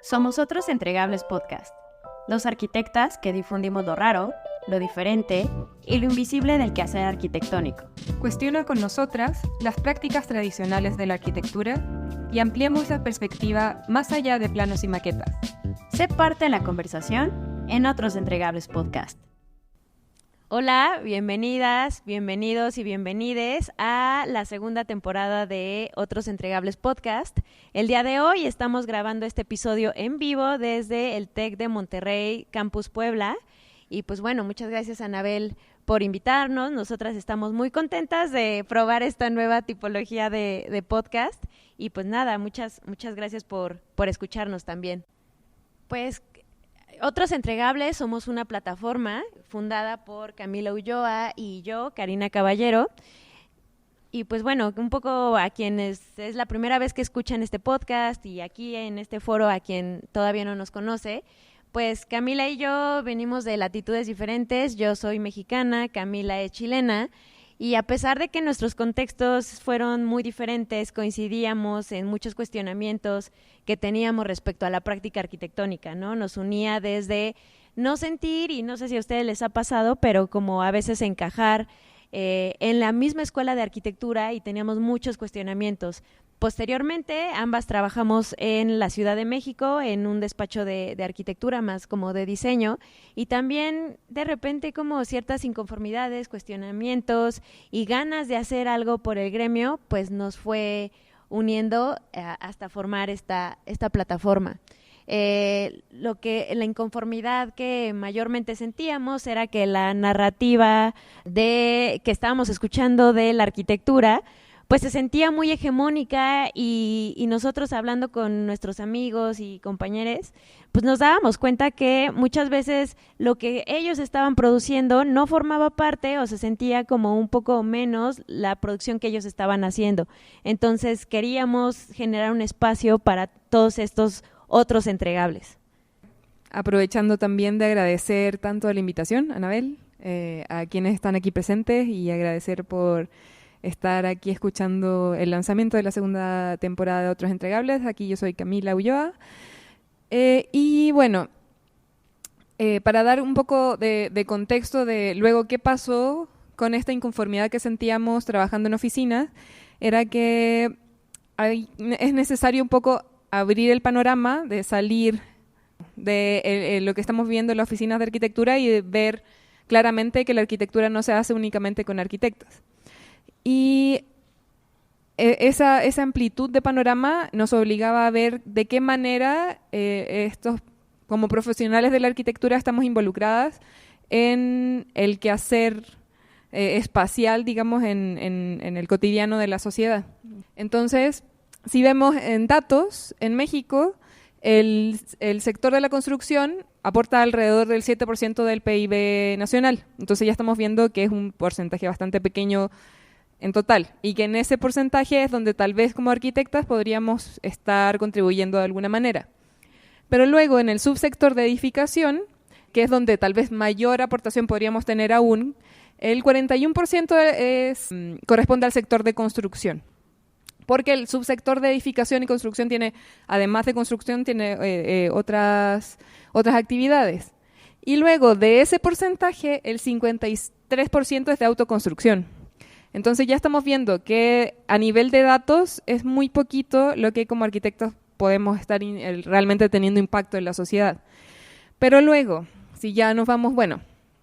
Somos Otros Entregables Podcast, dos arquitectas que difundimos lo raro, lo diferente y lo invisible del quehacer arquitectónico. Cuestiona con nosotras las prácticas tradicionales de la arquitectura y ampliemos la perspectiva más allá de planos y maquetas. Sé parte de la conversación en Otros Entregables Podcast. Hola, bienvenidas, bienvenidos y bienvenides a la segunda temporada de Otros Entregables Podcast. El día de hoy estamos grabando este episodio en vivo desde el TEC de Monterrey, Campus Puebla. Y pues bueno, muchas gracias Anabel por invitarnos. Nosotras estamos muy contentas de probar esta nueva tipología de podcast. Y pues nada, muchas gracias por escucharnos también. Pues Otros Entregables somos una plataforma fundada por Camila Ulloa y yo, Karina Caballero. Y pues bueno, un poco a quienes es la primera vez que escuchan este podcast y aquí en este foro a quien todavía no nos conoce, pues Camila y yo venimos de latitudes diferentes. Yo soy mexicana, Camila es chilena. Y a pesar de que nuestros contextos fueron muy diferentes, coincidíamos en muchos cuestionamientos que teníamos respecto a la práctica arquitectónica, ¿no? Nos unía desde no sentir, y no sé si a ustedes les ha pasado, pero como a veces encajar en la misma escuela de arquitectura y teníamos muchos cuestionamientos. Posteriormente, ambas trabajamos en la Ciudad de México, en un despacho de arquitectura más como de diseño, y también de repente como ciertas inconformidades, cuestionamientos y ganas de hacer algo por el gremio, pues nos fue uniendo hasta formar esta plataforma. La inconformidad que mayormente sentíamos era que la narrativa que estábamos escuchando de la arquitectura pues se sentía muy hegemónica y nosotros hablando con nuestros amigos y compañeros, pues nos dábamos cuenta que muchas veces lo que ellos estaban produciendo no formaba parte o se sentía como un poco menos la producción que ellos estaban haciendo. Entonces queríamos generar un espacio para todos estos otros entregables. Aprovechando también de agradecer tanto la invitación, Anabel, a quienes están aquí presentes y agradecer por estar aquí escuchando el lanzamiento de la segunda temporada de Otros Entregables. Aquí yo soy Camila Ulloa. Y bueno, para dar un poco de contexto de luego qué pasó con esta inconformidad que sentíamos trabajando en oficinas, era que es necesario un poco abrir el panorama, de salir de lo que estamos viendo en las oficinas de arquitectura y de ver claramente que la arquitectura no se hace únicamente con arquitectos. Y esa amplitud de panorama nos obligaba a ver de qué manera estos, como profesionales de la arquitectura, estamos involucradas en el quehacer espacial, digamos, en el cotidiano de la sociedad. Entonces, si vemos en datos, en México, el sector de la construcción aporta alrededor del 7% del PIB nacional. Entonces ya estamos viendo que es un porcentaje bastante pequeño en total, y que en ese porcentaje es donde tal vez como arquitectas podríamos estar contribuyendo de alguna manera. Pero luego en el subsector de edificación, que es donde tal vez mayor aportación podríamos tener aún, el 41% corresponde al sector de construcción. Porque el subsector de edificación y construcción tiene, además de construcción, tiene otras actividades. Y luego de ese porcentaje, el 53% es de autoconstrucción. Entonces ya estamos viendo que a nivel de datos es muy poquito lo que como arquitectos podemos estar realmente teniendo impacto en la sociedad. Pero luego, si ya nos vamos, bueno,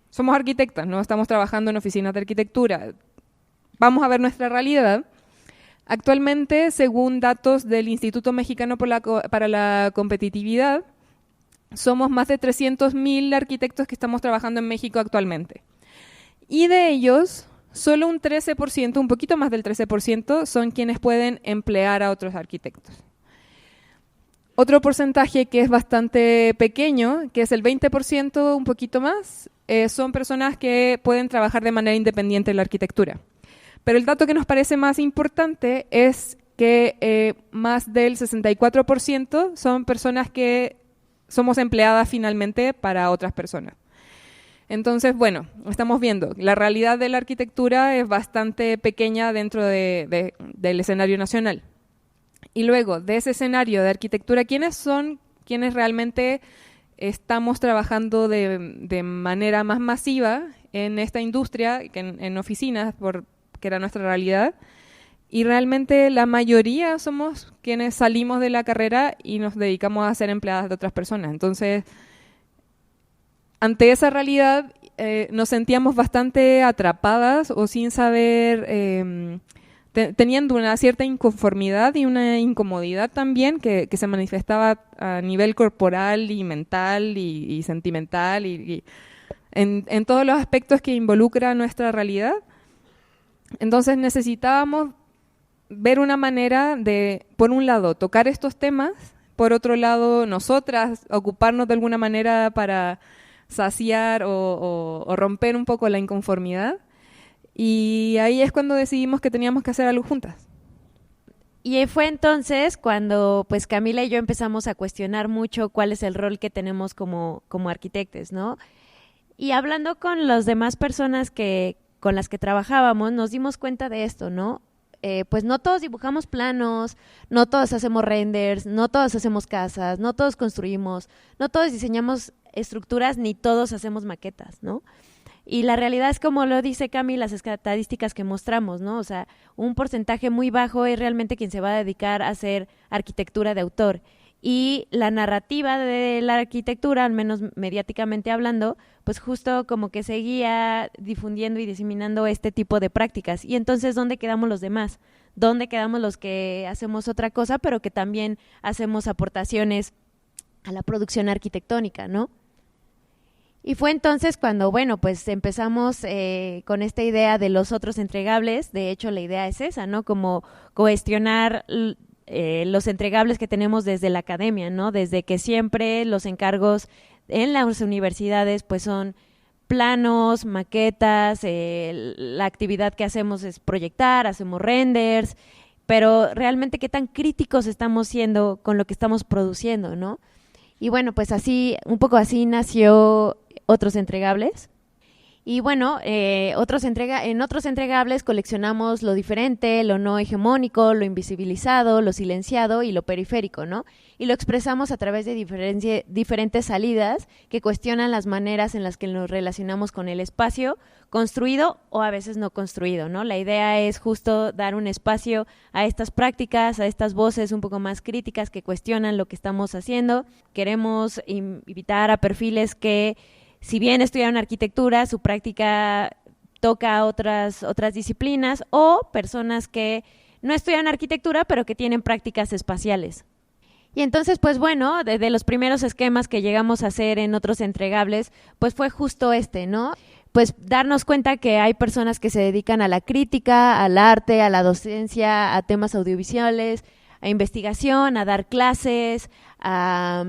somos arquitectas, no estamos trabajando en oficinas de arquitectura, vamos a ver nuestra realidad. Actualmente, según datos del Instituto Mexicano para la Competitividad, somos más de 300.000 arquitectos que estamos trabajando en México actualmente. Y de ellos, solo un 13%, un poquito más del 13%, son quienes pueden emplear a otros arquitectos. Otro porcentaje que es bastante pequeño, que es el 20%, un poquito más, son personas que pueden trabajar de manera independiente en la arquitectura. Pero el dato que nos parece más importante es que más del 64% son personas que somos empleadas finalmente para otras personas. Entonces, bueno, estamos viendo, la realidad de la arquitectura es bastante pequeña dentro del escenario nacional. Y luego, de ese escenario de arquitectura, ¿quiénes quienes realmente estamos trabajando de manera más masiva en esta industria, en oficinas, que era nuestra realidad. Y realmente la mayoría somos quienes salimos de la carrera y nos dedicamos a ser empleadas de otras personas. Entonces, ante esa realidad, nos sentíamos bastante atrapadas o sin saber, teniendo una cierta inconformidad y una incomodidad también que se manifestaba a nivel corporal y mental y sentimental y en todos los aspectos que involucra nuestra realidad. Entonces necesitábamos ver una manera de, por un lado, tocar estos temas, por otro lado, nosotras ocuparnos de alguna manera para saciar o romper un poco la inconformidad. Y ahí es cuando decidimos que teníamos que hacer algo juntas. Y fue entonces cuando pues Camila y yo empezamos a cuestionar mucho cuál es el rol que tenemos como arquitectos, ¿no? Y hablando con las demás personas con las que trabajábamos, nos dimos cuenta de esto, ¿no? Pues no todos dibujamos planos, no todos hacemos renders, no todos hacemos casas, no todos construimos, no todos diseñamos estructuras, ni todos hacemos maquetas, ¿no? Y la realidad es, como lo dice Cami, las estadísticas que mostramos, ¿no? O sea, un porcentaje muy bajo es realmente quien se va a dedicar a hacer arquitectura de autor. Y la narrativa de la arquitectura, al menos mediáticamente hablando, pues justo como que seguía difundiendo y diseminando este tipo de prácticas. Y entonces, ¿dónde quedamos los demás? ¿Dónde quedamos los que hacemos otra cosa, pero que también hacemos aportaciones a la producción arquitectónica, ¿no? Y fue entonces cuando, bueno, pues empezamos con esta idea de los otros entregables. De hecho, la idea es esa, ¿no? Como cuestionar los entregables que tenemos desde la academia, ¿no? Desde que siempre los encargos en las universidades pues son planos, maquetas, la actividad que hacemos es proyectar, hacemos renders, pero realmente qué tan críticos estamos siendo con lo que estamos produciendo, ¿no? Y bueno, pues así, un poco así nació Otros Entregables. Y bueno, en otros entregables coleccionamos lo diferente, lo no hegemónico, lo invisibilizado, lo silenciado y lo periférico, ¿no? Y lo expresamos a través de diferentes salidas que cuestionan las maneras en las que nos relacionamos con el espacio, construido o a veces no construido, ¿no? La idea es justo dar un espacio a estas prácticas, a estas voces un poco más críticas que cuestionan lo que estamos haciendo. Queremos invitar a perfiles que, si bien estudiaron arquitectura, su práctica toca otras disciplinas, o personas que no estudian arquitectura, pero que tienen prácticas espaciales. Y entonces, pues bueno, de los primeros esquemas que llegamos a hacer en Otros Entregables, pues fue justo ¿no? Pues darnos cuenta que hay personas que se dedican a la crítica, al arte, a la docencia, a temas audiovisuales, a investigación, a dar clases, a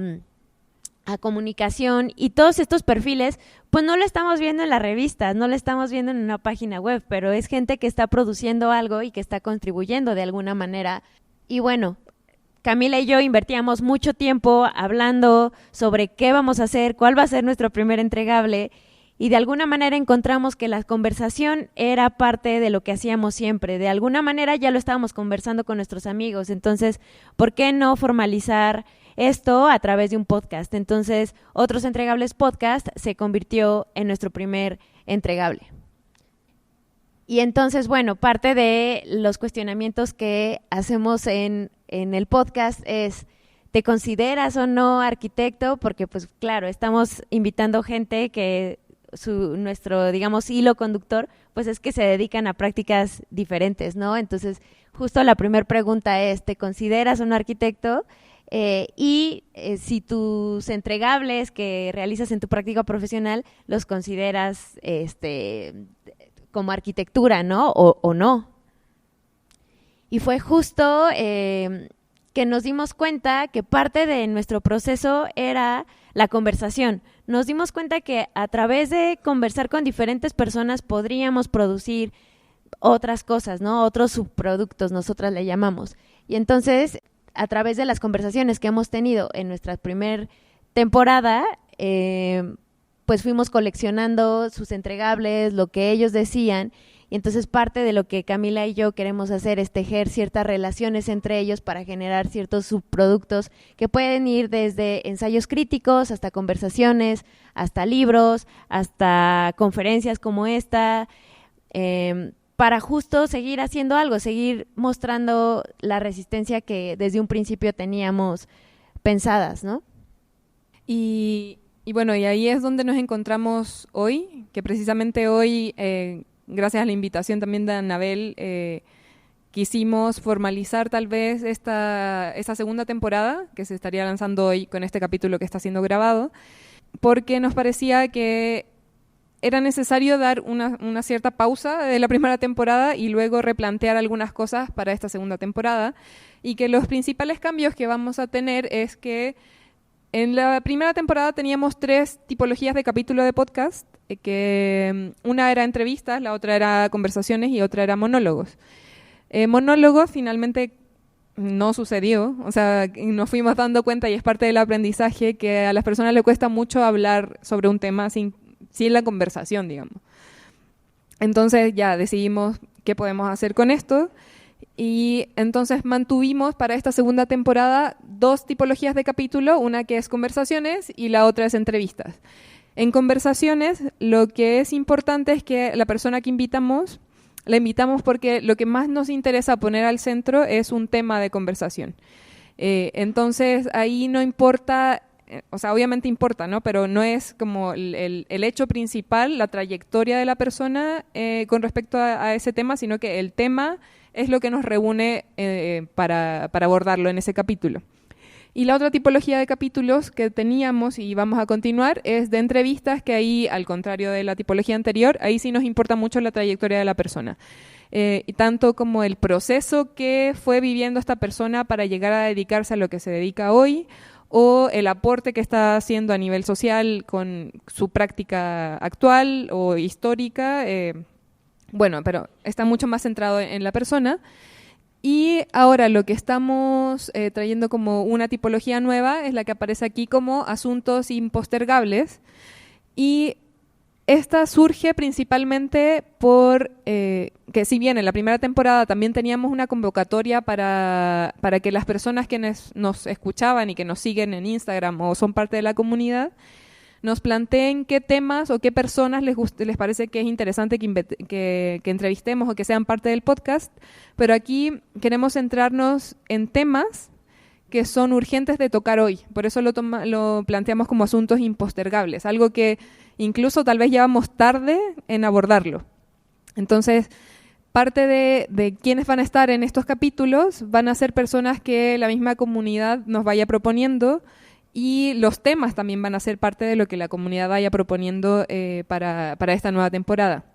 comunicación, y todos estos perfiles pues no lo estamos viendo en las revistas, no lo estamos viendo en una página web, pero es gente que está produciendo algo y que está contribuyendo de alguna manera. Y bueno, Camila y yo invertíamos mucho tiempo hablando sobre qué vamos a hacer, cuál va a ser nuestro primer entregable, y de alguna manera encontramos que la conversación era parte de lo que hacíamos siempre. De alguna manera ya lo estábamos conversando con nuestros amigos, entonces, ¿por qué no formalizar esto a través de un podcast? Entonces, Otros Entregables Podcast se convirtió en nuestro primer entregable. Y entonces, bueno, parte de los cuestionamientos que hacemos en el podcast es: ¿te consideras o no arquitecto? Porque, pues claro, estamos invitando gente que nuestro, digamos, hilo conductor, pues es que se dedican a prácticas diferentes, ¿no? Entonces, justo la primera pregunta es: ¿te consideras un arquitecto? Si tus entregables que realizas en tu práctica profesional los consideras como arquitectura, ¿no? O no. Y fue justo que nos dimos cuenta que parte de nuestro proceso era la conversación. Nos dimos cuenta que a través de conversar con diferentes personas podríamos producir otras cosas, ¿no? Otros subproductos, nosotras le llamamos. Y entonces, a través de las conversaciones que hemos tenido en nuestra primer temporada, pues fuimos coleccionando sus entregables, lo que ellos decían, y entonces parte de lo que Camila y yo queremos hacer es tejer ciertas relaciones entre ellos para generar ciertos subproductos que pueden ir desde ensayos críticos hasta conversaciones, hasta libros, hasta conferencias como esta, para justo seguir haciendo algo, seguir mostrando la resistencia que desde un principio teníamos pensadas, ¿no? Y bueno, y ahí es donde nos encontramos hoy, que precisamente hoy, gracias a la invitación también de Anabel, quisimos formalizar tal vez esta segunda temporada que se estaría lanzando hoy con este capítulo que está siendo grabado, porque nos parecía que era necesario dar una cierta pausa de la primera temporada y luego replantear algunas cosas para esta segunda temporada, y que los principales cambios que vamos a tener es que en la primera temporada teníamos 3 tipologías de capítulo de podcast, que una era entrevistas, la otra era conversaciones y otra era monólogos. Monólogos finalmente no sucedió, o sea, nos fuimos dando cuenta, y es parte del aprendizaje, que a las personas les cuesta mucho hablar sobre un tema sin la conversación, digamos. Entonces ya decidimos qué podemos hacer con esto, y entonces mantuvimos para esta segunda temporada 2 tipologías de capítulo, una que es conversaciones y la otra es entrevistas. En conversaciones lo que es importante es que la persona que invitamos, la invitamos porque lo que más nos interesa poner al centro es un tema de conversación. Entonces ahí no importa, o sea, obviamente importa, ¿no? Pero no es como el hecho principal, la trayectoria de la persona con respecto a ese tema, sino que el tema es lo que nos reúne para abordarlo en ese capítulo. Y la otra tipología de capítulos que teníamos y vamos a continuar es de entrevistas, que ahí, al contrario de la tipología anterior, ahí sí nos importa mucho la trayectoria de la persona. Y tanto como el proceso que fue viviendo esta persona para llegar a dedicarse a lo que se dedica hoy, o el aporte que está haciendo a nivel social con su práctica actual o histórica. Bueno, pero está mucho más centrado en la persona. Y ahora lo que estamos trayendo como una tipología nueva es la que aparece aquí como asuntos impostergables. Y esta surge principalmente por que, si bien en la primera temporada también teníamos una convocatoria para que las personas que nos escuchaban y que nos siguen en Instagram o son parte de la comunidad, nos planteen qué temas o qué personas les parece que es interesante que entrevistemos o que sean parte del podcast, pero aquí queremos centrarnos en temas que son urgentes de tocar hoy. Por eso lo planteamos como asuntos impostergables, algo que incluso tal vez llevamos tarde en abordarlo. Entonces, parte de quienes van a estar en estos capítulos van a ser personas que la misma comunidad nos vaya proponiendo, y los temas también van a ser parte de lo que la comunidad vaya proponiendo para esta nueva temporada.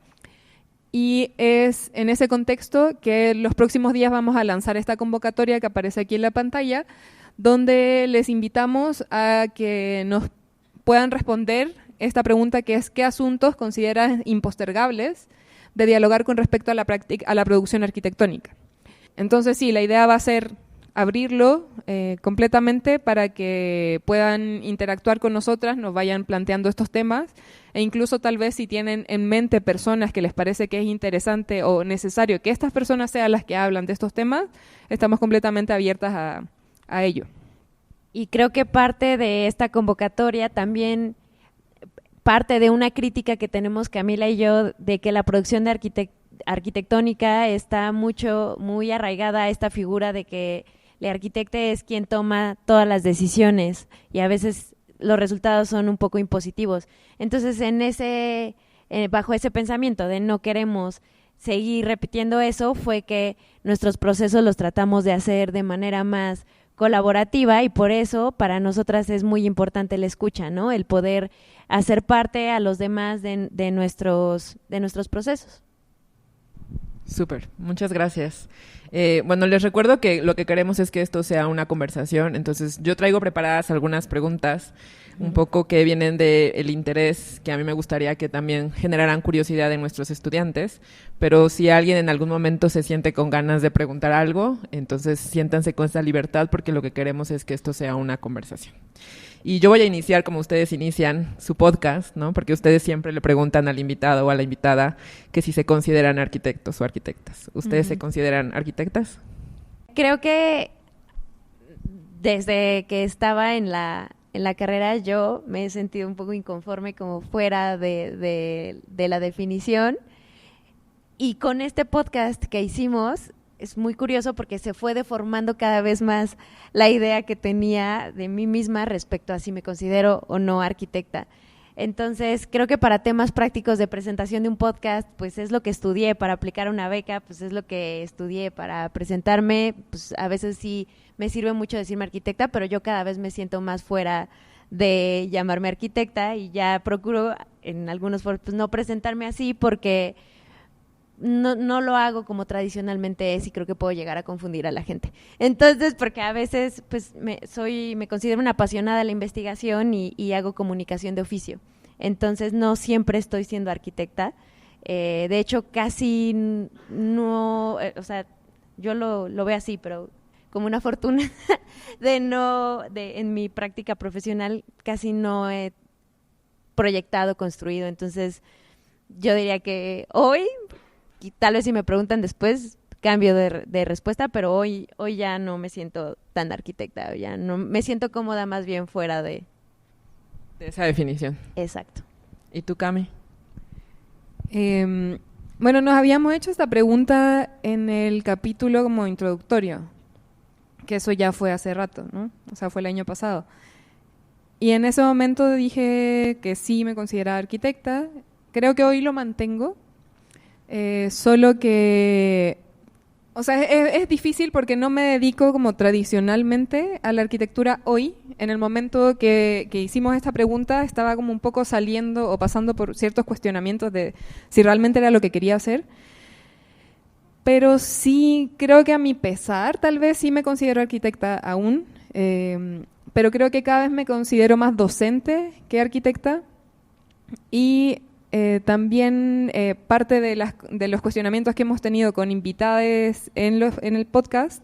Y es en ese contexto que los próximos días vamos a lanzar esta convocatoria que aparece aquí en la pantalla, donde les invitamos a que nos puedan responder esta pregunta, que es: ¿qué asuntos consideran impostergables de dialogar con respecto a la producción arquitectónica? Entonces sí, la idea va a ser abrirlo completamente para que puedan interactuar con nosotras, nos vayan planteando estos temas, e incluso tal vez si tienen en mente personas que les parece que es interesante o necesario que estas personas sean las que hablan de estos temas, estamos completamente abiertas a ello. Y creo que parte de esta convocatoria también, parte de una crítica que tenemos Camila y yo, de que la producción de arquitectónica está muy arraigada a esta figura de que el arquitecto es quien toma todas las decisiones, y a veces los resultados son un poco impositivos. Entonces, bajo ese pensamiento de no queremos seguir repitiendo eso, fue que nuestros procesos los tratamos de hacer de manera más colaborativa, y por eso para nosotras es muy importante la escucha, ¿no? El poder hacer parte a los demás de nuestros procesos. Súper, muchas gracias. Bueno, les recuerdo que lo que queremos es que esto sea una conversación, entonces yo traigo preparadas algunas preguntas un poco que vienen del interés que a mí me gustaría que también generaran curiosidad en nuestros estudiantes, pero si alguien en algún momento se siente con ganas de preguntar algo, entonces siéntanse con esa libertad, porque lo que queremos es que esto sea una conversación. Y yo voy a iniciar como ustedes inician su podcast, ¿no? Porque ustedes siempre le preguntan al invitado o a la invitada que si se consideran arquitectos o arquitectas. ¿Ustedes se consideran arquitectas? Creo que desde que estaba en la carrera yo me he sentido un poco inconforme como fuera de la definición. Y con este podcast que hicimos es muy curioso porque se fue deformando cada vez más la idea que tenía de mí misma respecto a si me considero o no arquitecta. Entonces, creo que para temas prácticos de presentación de un podcast, pues es lo que estudié. Para aplicar una beca, pues es lo que estudié. Para presentarme, pues a veces sí me sirve mucho decirme arquitecta, pero yo cada vez me siento más fuera de llamarme arquitecta y ya procuro en algunos foros pues no presentarme así porque no lo hago como tradicionalmente es y creo que puedo llegar a confundir a la gente. Entonces, porque a veces pues me considero una apasionada de la investigación y hago comunicación de oficio. Entonces, no siempre estoy siendo arquitecta. De hecho, casi no, o sea, yo lo veo así, pero como una fortuna en mi práctica profesional casi no he proyectado, construido. Entonces, yo diría que hoy, y tal vez si me preguntan después, cambio de respuesta, pero hoy ya no me siento tan arquitecta, ya no me siento cómoda más bien fuera de esa definición. Exacto. ¿Y tú, Cami? Bueno, nos habíamos hecho esta pregunta en el capítulo como introductorio, que eso ya fue hace rato, ¿no? O sea, fue el año pasado. Y en ese momento dije que sí me consideraba arquitecta. Creo que hoy lo mantengo. Solo que, o sea, es difícil porque no me dedico como tradicionalmente a la arquitectura hoy. En el momento que hicimos esta pregunta estaba como un poco saliendo o pasando por ciertos cuestionamientos de si realmente era lo que quería hacer. Pero sí, creo que a mi pesar, tal vez sí me considero arquitecta aún, pero creo que cada vez me considero más docente que arquitecta. Y también parte de los cuestionamientos que hemos tenido con invitados en el podcast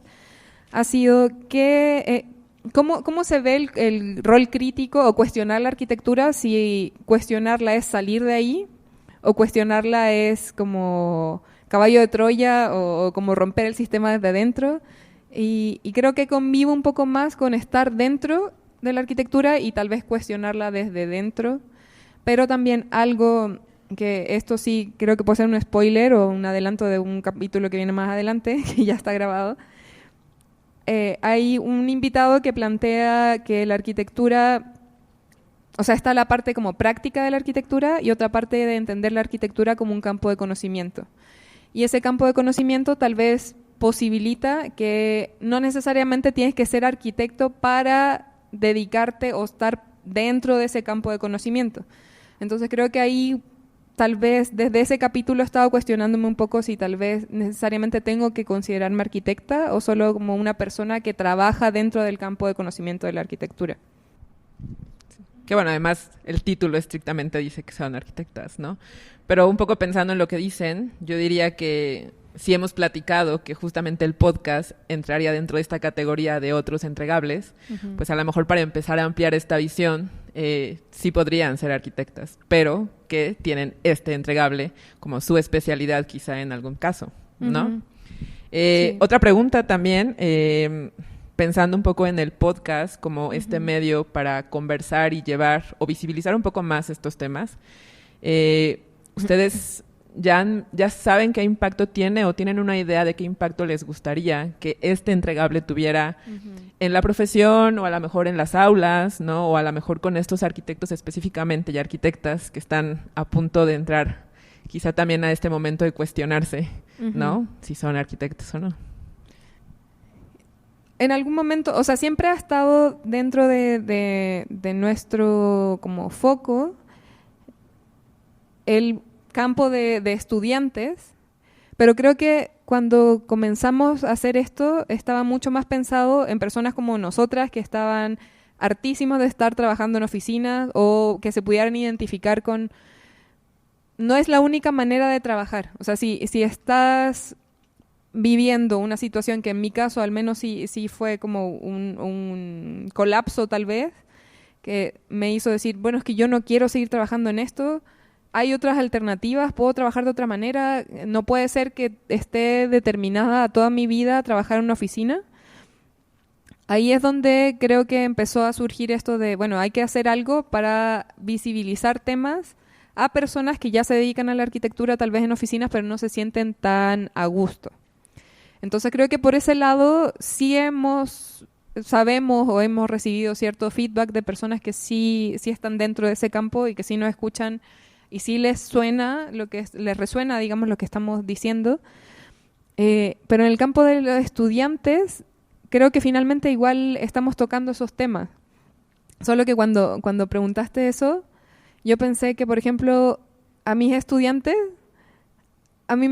ha sido que ¿cómo se ve el rol crítico o cuestionar la arquitectura, si cuestionarla es salir de ahí o cuestionarla es como caballo de Troya o como romper el sistema desde dentro. Y creo que convivo un poco más con estar dentro de la arquitectura y tal vez cuestionarla desde dentro. Pero también algo que esto sí creo que puede ser un spoiler o un adelanto de un capítulo que viene más adelante, que ya está grabado. Hay un invitado que plantea que la arquitectura, o sea, está la parte como práctica de la arquitectura y otra parte de entender la arquitectura como un campo de conocimiento. Y ese campo de conocimiento tal vez posibilita que no necesariamente tienes que ser arquitecto para dedicarte o estar dentro de ese campo de conocimiento. Entonces creo que ahí tal vez desde ese capítulo he estado cuestionándome un poco si tal vez necesariamente tengo que considerarme arquitecta o solo como una persona que trabaja dentro del campo de conocimiento de la arquitectura. Que bueno, además el título estrictamente dice que son arquitectas, ¿no? Pero un poco pensando en lo que dicen, yo diría que si hemos platicado que justamente el podcast entraría dentro de esta categoría de otros entregables, pues a lo mejor para empezar a ampliar esta visión, sí podrían ser arquitectas, pero que tienen este entregable como su especialidad quizá en algún caso, ¿no? Sí. Otra pregunta también, pensando un poco en el podcast como este medio para conversar y llevar o visibilizar un poco más estos temas, ¿ustedes ya saben qué impacto tiene o tienen una idea de qué impacto les gustaría que este entregable tuviera en la profesión o a lo mejor en las aulas, ¿no? O a lo mejor con estos arquitectos específicamente y arquitectas que están a punto de entrar quizá también a este momento de cuestionarse, ¿no? Si son arquitectos o no. En algún momento, o sea, siempre ha estado dentro de nuestro como foco el campo de estudiantes, pero creo que cuando comenzamos a hacer esto estaba mucho más pensado en personas como nosotras que estaban hartísimas de estar trabajando en oficinas o que se pudieran identificar con... No es la única manera de trabajar. O sea, si estás viviendo una situación que en mi caso al menos sí fue como un colapso tal vez, que me hizo decir, bueno, es que yo no quiero seguir trabajando en esto, hay otras alternativas, puedo trabajar de otra manera, no puede ser que esté determinada toda mi vida a trabajar en una oficina. Ahí es donde creo que empezó a surgir esto de, bueno, hay que hacer algo para visibilizar temas a personas que ya se dedican a la arquitectura, tal vez en oficinas, pero no se sienten tan a gusto. Entonces creo que por ese lado sí sabemos o hemos recibido cierto feedback de personas que sí están dentro de ese campo y que sí nos escuchan y sí les suena les resuena, digamos, lo que estamos diciendo. Pero en el campo de los estudiantes, creo que finalmente igual estamos tocando esos temas. Solo que cuando preguntaste eso, yo pensé que, por ejemplo, a mis estudiantes, a mí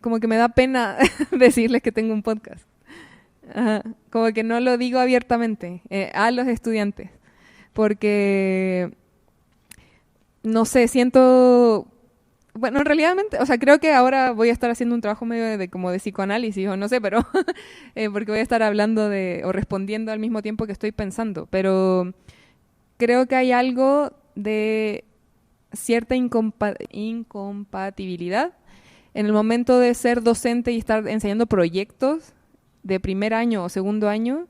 como que me da pena decirles que tengo un podcast. Ajá, como que no lo digo abiertamente a los estudiantes, porque, no sé, siento... Bueno, en realidad, o sea, creo que ahora voy a estar haciendo un trabajo medio como de psicoanálisis, o no sé, pero porque voy a estar hablando o respondiendo al mismo tiempo que estoy pensando, pero creo que hay algo de cierta incompatibilidad en el momento de ser docente y estar enseñando proyectos de primer año o segundo año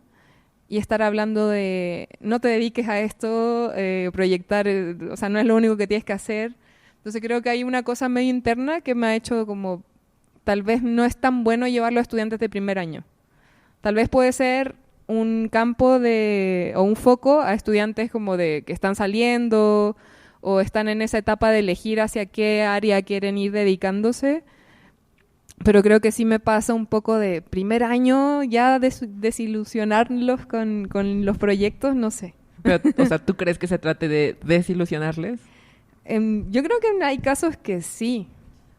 y estar hablando de no te dediques a esto, proyectar, o sea, no es lo único que tienes que hacer. Entonces creo que hay una cosa medio interna que me ha hecho como, tal vez no es tan bueno llevarlo a estudiantes de primer año. Tal vez puede ser un campo o un foco a estudiantes como de que están saliendo o están en esa etapa de elegir hacia qué área quieren ir dedicándose. Pero creo que sí me pasa un poco de primer año ya desilusionarlos con los proyectos, no sé. Pero, o sea, ¿tú crees que se trate de desilusionarles? Yo creo que hay casos que sí.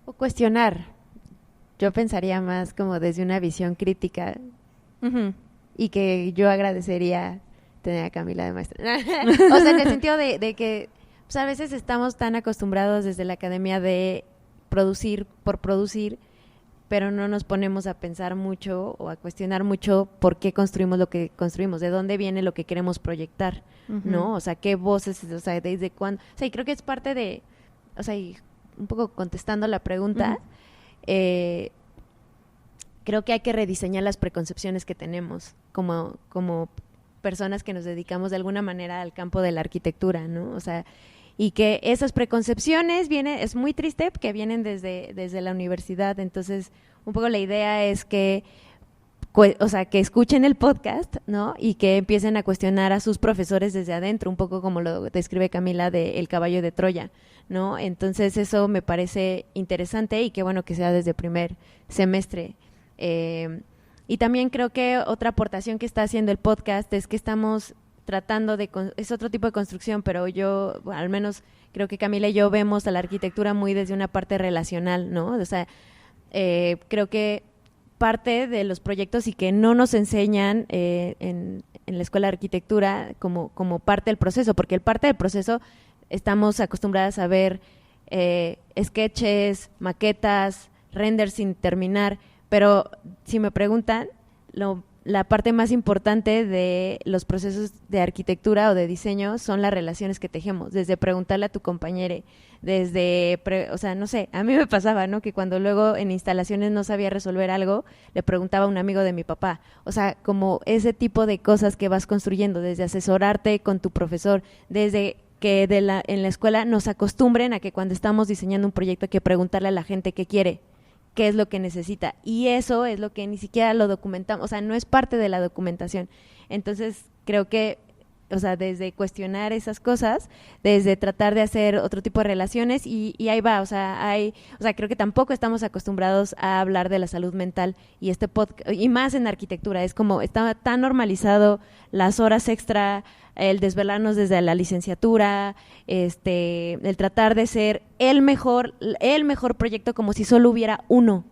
O cuestionar. Yo pensaría más como desde una visión crítica. Uh-huh. Y que yo agradecería tener a Camila de maestra. O sea, en el sentido de que pues a veces estamos tan acostumbrados desde la academia de producir por producir, pero no nos ponemos a pensar mucho o a cuestionar mucho por qué construimos lo que construimos, de dónde viene lo que queremos proyectar, uh-huh. ¿no? O sea, qué voces, o sea, desde cuándo. O sea, y creo que es parte de, o sea, y un poco contestando la pregunta, uh-huh. Creo que hay que rediseñar las preconcepciones que tenemos como personas que nos dedicamos de alguna manera al campo de la arquitectura, ¿no? O sea, y que esas preconcepciones es muy triste que vienen desde la universidad. Entonces, un poco la idea es que, o sea, que escuchen el podcast, ¿no? Y que empiecen a cuestionar a sus profesores desde adentro, un poco como lo describe Camila de El caballo de Troya, ¿no? Entonces, eso me parece interesante y qué bueno que sea desde primer semestre. Y también creo que otra aportación que está haciendo el podcast es que estamos tratando es otro tipo de construcción, pero yo, bueno, al menos creo que Camila y yo vemos a la arquitectura muy desde una parte relacional, ¿no? O sea, creo que parte de los proyectos y que no nos enseñan en la escuela de arquitectura como parte del proceso, porque el parte del proceso estamos acostumbradas a ver sketches, maquetas, renders sin terminar, pero si me preguntan, la parte más importante de los procesos de arquitectura o de diseño son las relaciones que tejemos, desde preguntarle a tu compañero, o sea, no sé, a mí me pasaba, ¿no? Que cuando luego en instalaciones no sabía resolver algo, le preguntaba a un amigo de mi papá, o sea, como ese tipo de cosas que vas construyendo, desde asesorarte con tu profesor, desde que en la escuela nos acostumbren a que cuando estamos diseñando un proyecto hay que preguntarle a la gente qué quiere, qué es lo que necesita, y eso es lo que ni siquiera lo documentamos, o sea, no es parte de la documentación. Entonces creo que, o sea, desde cuestionar esas cosas, desde tratar de hacer otro tipo de relaciones, y ahí va, o sea, creo que tampoco estamos acostumbrados a hablar de la salud mental, y este podcast, y más en arquitectura, es como está tan normalizado las horas extra, el desvelarnos desde la licenciatura, el tratar de ser el mejor proyecto como si solo hubiera uno.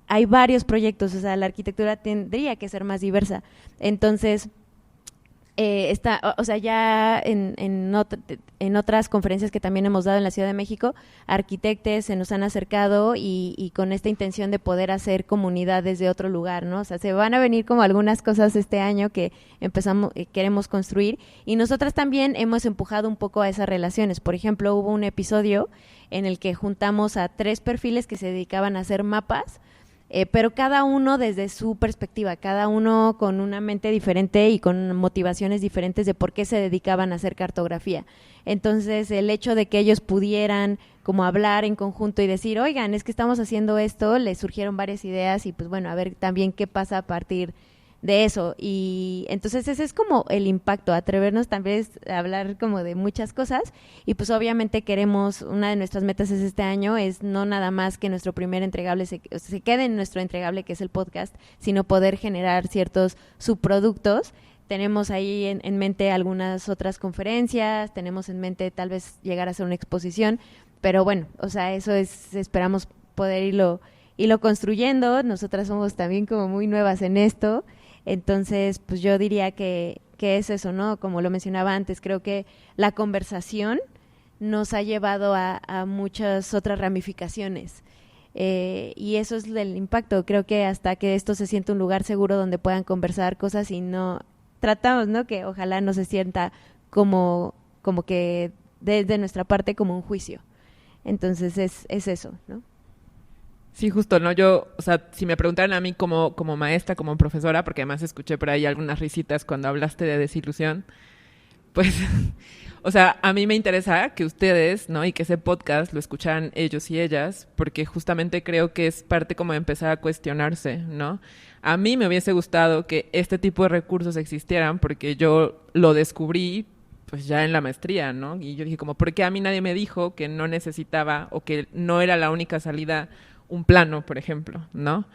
Hay varios proyectos, o sea, la arquitectura tendría que ser más diversa. Entonces, o sea, ya en otras conferencias que también hemos dado en la Ciudad de México, arquitectos se nos han acercado y con esta intención de poder hacer comunidad desde otro lugar, ¿no? O sea, se van a venir como algunas cosas este año que queremos construir, y nosotras también hemos empujado un poco a esas relaciones. Por ejemplo, hubo un episodio en el que juntamos a 3 perfiles que se dedicaban a hacer mapas, pero cada uno desde su perspectiva, cada uno con una mente diferente y con motivaciones diferentes de por qué se dedicaban a hacer cartografía. Entonces, el hecho de que ellos pudieran como hablar en conjunto y decir, oigan, es que estamos haciendo esto, les surgieron varias ideas y pues bueno, a ver también qué pasa a partir de eso. Y entonces ese es como el impacto, atrevernos también a hablar como de muchas cosas, y pues obviamente queremos, una de nuestras metas es este año, es no nada más que nuestro primer entregable se quede en nuestro entregable, que es el podcast, sino poder generar ciertos subproductos. Tenemos ahí en mente algunas otras conferencias, tenemos en mente tal vez llegar a hacer una exposición, pero bueno, o sea, eso es, esperamos poder irlo construyendo. Nosotras somos también como muy nuevas en esto. Entonces, pues yo diría que es eso, ¿no? Como lo mencionaba antes, creo que la conversación nos ha llevado a muchas otras ramificaciones. Y eso es el impacto. Creo que hasta que esto se sienta un lugar seguro donde puedan conversar cosas y no tratamos, ¿no? Que ojalá no se sienta como que desde nuestra parte como un juicio. Entonces es eso, ¿no? Sí, justo, ¿no? Yo, o sea, si me preguntaran a mí como maestra, como profesora, porque además escuché por ahí algunas risitas cuando hablaste de desilusión, pues, o sea, a mí me interesa que ustedes, ¿no? Y que ese podcast lo escucharan ellos y ellas, porque justamente creo que es parte como de empezar a cuestionarse, ¿no? A mí me hubiese gustado que este tipo de recursos existieran, porque yo lo descubrí pues ya en la maestría, ¿no? Y yo dije como, ¿por qué a mí nadie me dijo que no necesitaba o que no era la única salida un plano, por ejemplo, ¿no?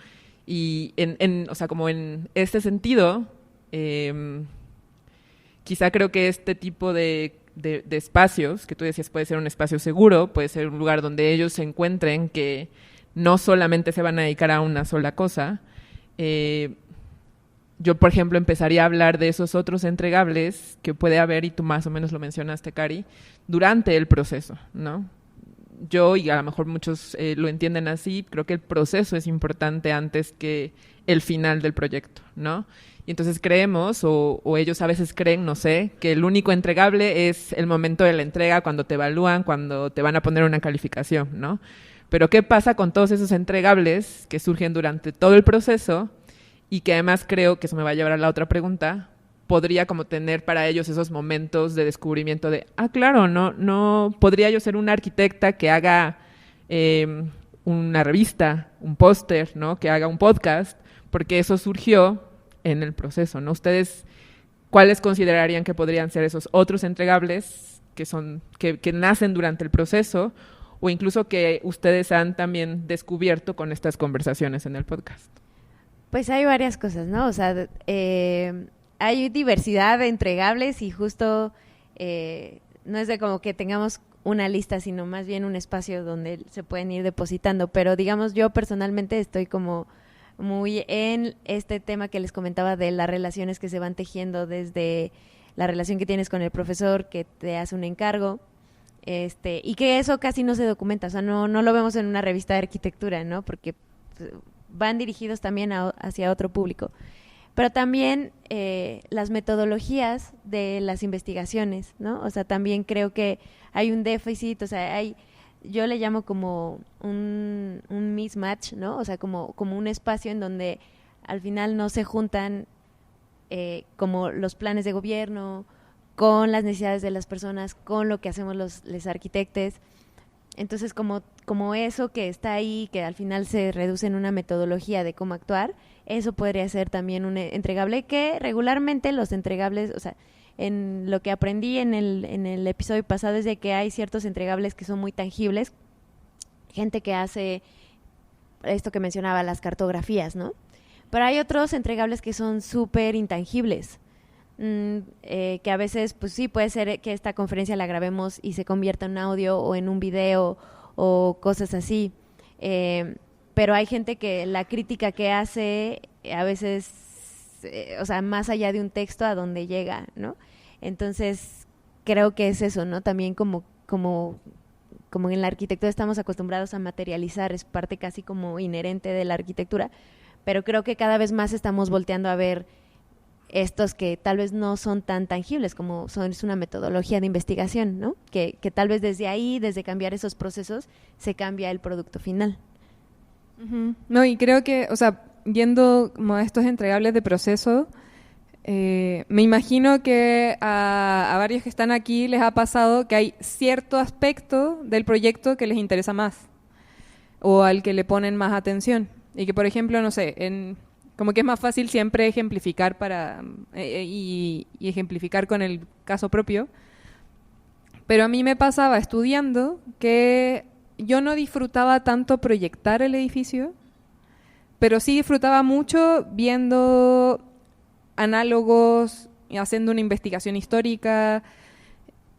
Y o sea, como en este sentido, quizá creo que este tipo de espacios, que tú decías puede ser un espacio seguro, puede ser un lugar donde ellos se encuentren que no solamente se van a dedicar a una sola cosa. Yo, por ejemplo, empezaría a hablar de esos otros entregables que puede haber, y tú más o menos lo mencionaste, Cari, durante el proceso, ¿no? Yo, y a lo mejor muchos lo entienden así, creo que el proceso es importante antes que el final del proyecto, ¿no? Y entonces creemos, o ellos a veces creen, no sé, que el único entregable es el momento de la entrega, cuando te evalúan, cuando te van a poner una calificación, ¿no? Pero ¿qué pasa con todos esos entregables que surgen durante todo el proceso y que además creo que eso me va a llevar a la otra pregunta? Podría como tener para ellos esos momentos de descubrimiento de, claro, no podría yo ser una arquitecta que haga una revista, un póster, ¿no? Que haga un podcast, porque eso surgió en el proceso, ¿no? Ustedes, ¿cuáles considerarían que podrían ser esos otros entregables que nacen durante el proceso, o incluso que ustedes han también descubierto con estas conversaciones en el podcast? Pues hay varias cosas, ¿no? O sea, hay diversidad de entregables, y justo no es de como que tengamos una lista, sino más bien un espacio donde se pueden ir depositando. Pero digamos, yo personalmente estoy como muy en este tema que les comentaba de las relaciones que se van tejiendo, desde la relación que tienes con el profesor que te hace un encargo, y que eso casi no se documenta, o sea, no lo vemos en una revista de arquitectura, ¿no? Porque van dirigidos también hacia otro público. Pero también las metodologías de las investigaciones, ¿no? O sea, también creo que hay un déficit, o sea, yo le llamo como un mismatch, ¿no? O sea, como un espacio en donde al final no se juntan como los planes de gobierno con las necesidades de las personas, con lo que hacemos los arquitectos. Entonces, como eso que está ahí, que al final se reduce en una metodología de cómo actuar, eso podría ser también un entregable, que regularmente los entregables, o sea, en lo que aprendí en el episodio pasado es de que hay ciertos entregables que son muy tangibles, gente que hace esto que mencionaba, las cartografías, ¿no? Pero hay otros entregables que son súper intangibles, que a veces, pues sí, puede ser que esta conferencia la grabemos y se convierta en audio o en un video o cosas así, pero hay gente que la crítica que hace a veces o sea, más allá de un texto a donde llega, ¿no? Entonces, creo que es eso, ¿no? También como en la arquitectura estamos acostumbrados a materializar, es parte casi como inherente de la arquitectura, pero creo que cada vez más estamos volteando a ver estos que tal vez no son tan tangibles como es una metodología de investigación, ¿no? Que tal vez desde ahí, desde cambiar esos procesos, se cambia el producto final. Uh-huh. No, y creo que, o sea, yendo como a estos entregables de proceso, me imagino que a varios que están aquí les ha pasado que hay cierto aspecto del proyecto que les interesa más o al que le ponen más atención. Y que, por ejemplo, no sé, como que es más fácil siempre ejemplificar y ejemplificar con el caso propio. Pero a mí me pasaba estudiando que yo no disfrutaba tanto proyectar el edificio, pero sí disfrutaba mucho viendo análogos, haciendo una investigación histórica,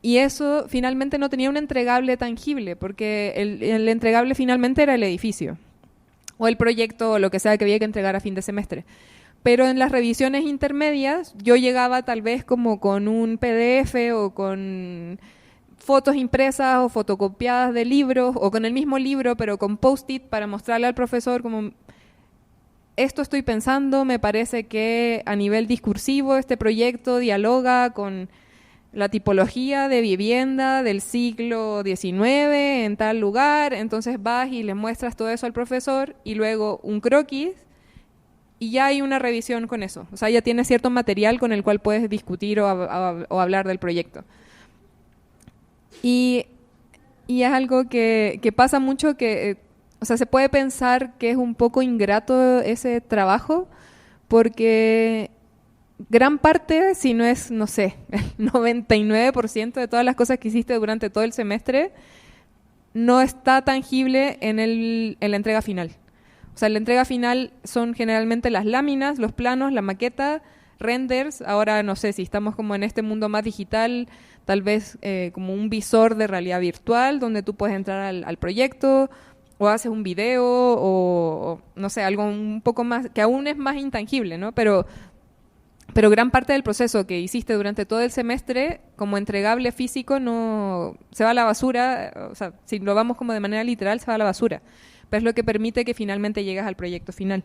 y eso finalmente no tenía un entregable tangible, porque el entregable finalmente era el edificio, o el proyecto, o lo que sea que había que entregar a fin de semestre. Pero en las revisiones intermedias yo llegaba tal vez como con un PDF o con fotos impresas o fotocopiadas de libros, o con el mismo libro pero con post-it para mostrarle al profesor como esto estoy pensando, me parece que a nivel discursivo este proyecto dialoga con la tipología de vivienda del siglo XIX en tal lugar, entonces vas y le muestras todo eso al profesor y luego un croquis y ya hay una revisión con eso. O sea, ya tienes cierto material con el cual puedes discutir o hablar del proyecto. Y es algo que pasa mucho que, o sea, se puede pensar que es un poco ingrato ese trabajo porque gran parte, si no es, no sé, el 99% de todas las cosas que hiciste durante todo el semestre no está tangible en la entrega final. O sea, la entrega final son generalmente las láminas, los planos, la maqueta, renders. Ahora no sé si estamos como en este mundo más digital, tal vez como un visor de realidad virtual donde tú puedes entrar al proyecto o haces un video o no sé, algo un poco más, que aún es más intangible, ¿no? Pero gran parte del proceso que hiciste durante todo el semestre como entregable físico no se va a la basura, o sea, si lo vamos como de manera literal, se va a la basura. Pero es lo que permite que finalmente llegues al proyecto final.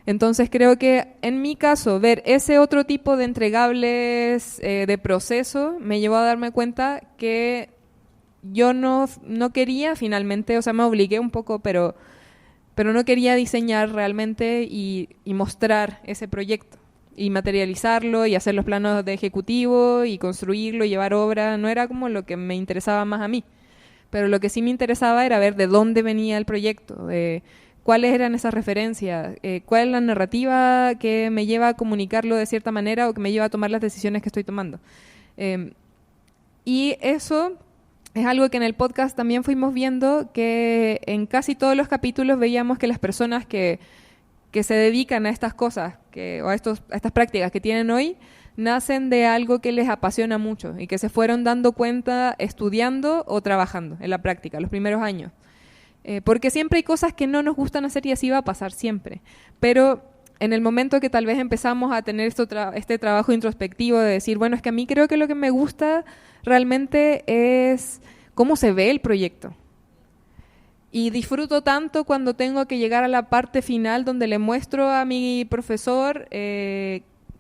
Entonces creo que en mi caso ver ese otro tipo de entregables de proceso me llevó a darme cuenta que yo no quería finalmente, o sea, me obligué un poco, pero no quería diseñar realmente y mostrar ese proyecto y materializarlo y hacer los planos de ejecutivo y construirlo y llevar obra. No era como lo que me interesaba más a mí, pero lo que sí me interesaba era ver de dónde venía el proyecto, cuáles eran esas referencias, cuál es la narrativa que me lleva a comunicarlo de cierta manera o que me lleva a tomar las decisiones que estoy tomando. Y eso es algo que en el podcast también fuimos viendo, que en casi todos los capítulos veíamos que las personas que se dedican a estas cosas, o a estas prácticas que tienen hoy, nacen de algo que les apasiona mucho y que se fueron dando cuenta estudiando o trabajando en la práctica, los primeros años. Porque siempre hay cosas que no nos gustan hacer y así va a pasar siempre. Pero en el momento que tal vez empezamos a tener este trabajo introspectivo de decir, bueno, es que a mí creo que lo que me gusta realmente es cómo se ve el proyecto. Y disfruto tanto cuando tengo que llegar a la parte final donde le muestro a mi profesor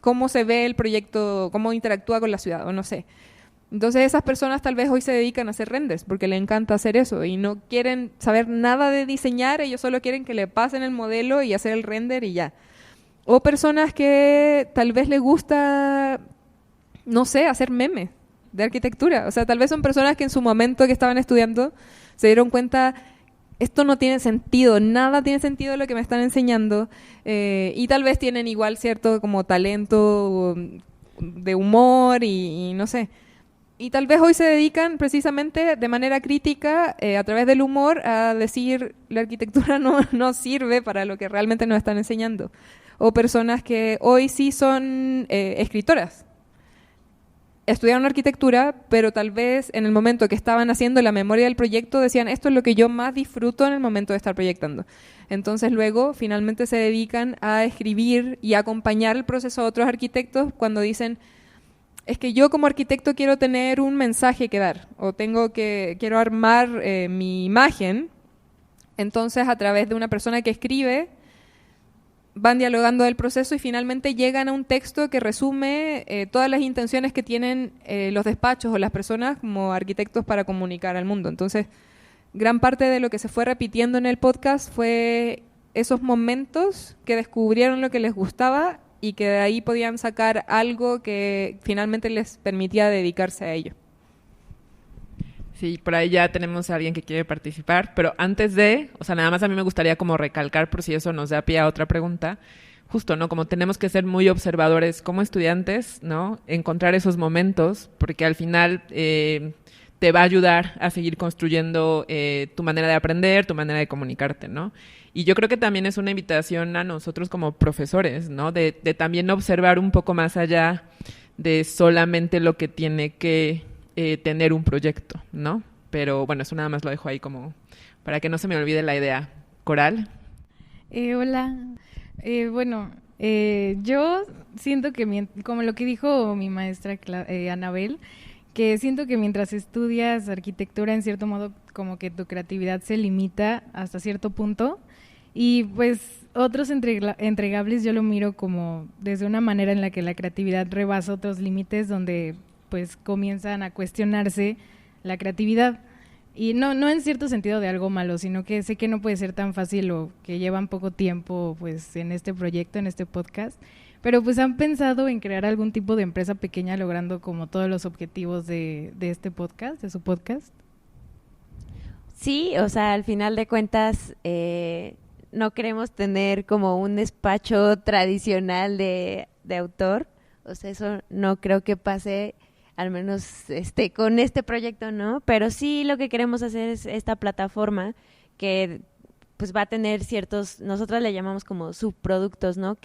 cómo se ve el proyecto, cómo interactúa con la ciudad, o no sé. Entonces esas personas tal vez hoy se dedican a hacer renders porque les encanta hacer eso y no quieren saber nada de diseñar, ellos solo quieren que le pasen el modelo y hacer el render y ya. O personas que tal vez les gusta, no sé, hacer memes de arquitectura. O sea, tal vez son personas que en su momento que estaban estudiando se dieron cuenta, esto no tiene sentido, nada tiene sentido lo que me están enseñando, y tal vez tienen igual cierto como talento de humor y no sé. Y tal vez hoy se dedican precisamente de manera crítica, a través del humor, a decir la arquitectura no sirve para lo que realmente nos están enseñando. O personas que hoy sí son escritoras estudiaron arquitectura, pero tal vez en el momento que estaban haciendo la memoria del proyecto decían, esto es lo que yo más disfruto en el momento de estar proyectando. Entonces luego finalmente se dedican a escribir y a acompañar el proceso a otros arquitectos cuando dicen, es que yo como arquitecto quiero tener un mensaje que dar, o quiero armar mi imagen. Entonces a través de una persona que escribe, van dialogando del proceso y finalmente llegan a un texto que resume todas las intenciones que tienen los despachos o las personas como arquitectos para comunicar al mundo. Entonces, gran parte de lo que se fue repitiendo en el podcast fue esos momentos que descubrieron lo que les gustaba y que de ahí podían sacar algo que finalmente les permitía dedicarse a ello. Sí, por ahí ya tenemos a alguien que quiere participar, pero antes de, o sea, nada más a mí me gustaría como recalcar, por si eso nos da pie a otra pregunta, justo, ¿no? Como tenemos que ser muy observadores como estudiantes, ¿no? Encontrar esos momentos, porque al final te va a ayudar a seguir construyendo tu manera de aprender, tu manera de comunicarte, ¿no? Y yo creo que también es una invitación a nosotros como profesores, ¿no? De también observar un poco más allá de solamente lo que tiene que tener un proyecto, ¿no? Pero bueno, eso nada más lo dejo ahí como para que no se me olvide la idea. Coral. Hola. Yo siento que, como lo que dijo mi maestra Anabel, que siento que mientras estudias arquitectura, en cierto modo, como que tu creatividad se limita hasta cierto punto. Y pues otros entregables yo lo miro como desde una manera en la que la creatividad rebasa otros límites donde pues comienzan a cuestionarse la creatividad. Y no en cierto sentido de algo malo, sino que sé que no puede ser tan fácil o que llevan poco tiempo pues en este proyecto, en este podcast, pero pues han pensado en crear algún tipo de empresa pequeña logrando como todos los objetivos de este podcast, de su podcast. Sí, o sea, al final de cuentas no queremos tener como un despacho tradicional de autor, o sea, eso no creo que pase, al menos con este proyecto, ¿no? Pero sí lo que queremos hacer es esta plataforma que pues va a tener ciertos, nosotros le llamamos como subproductos, ¿no?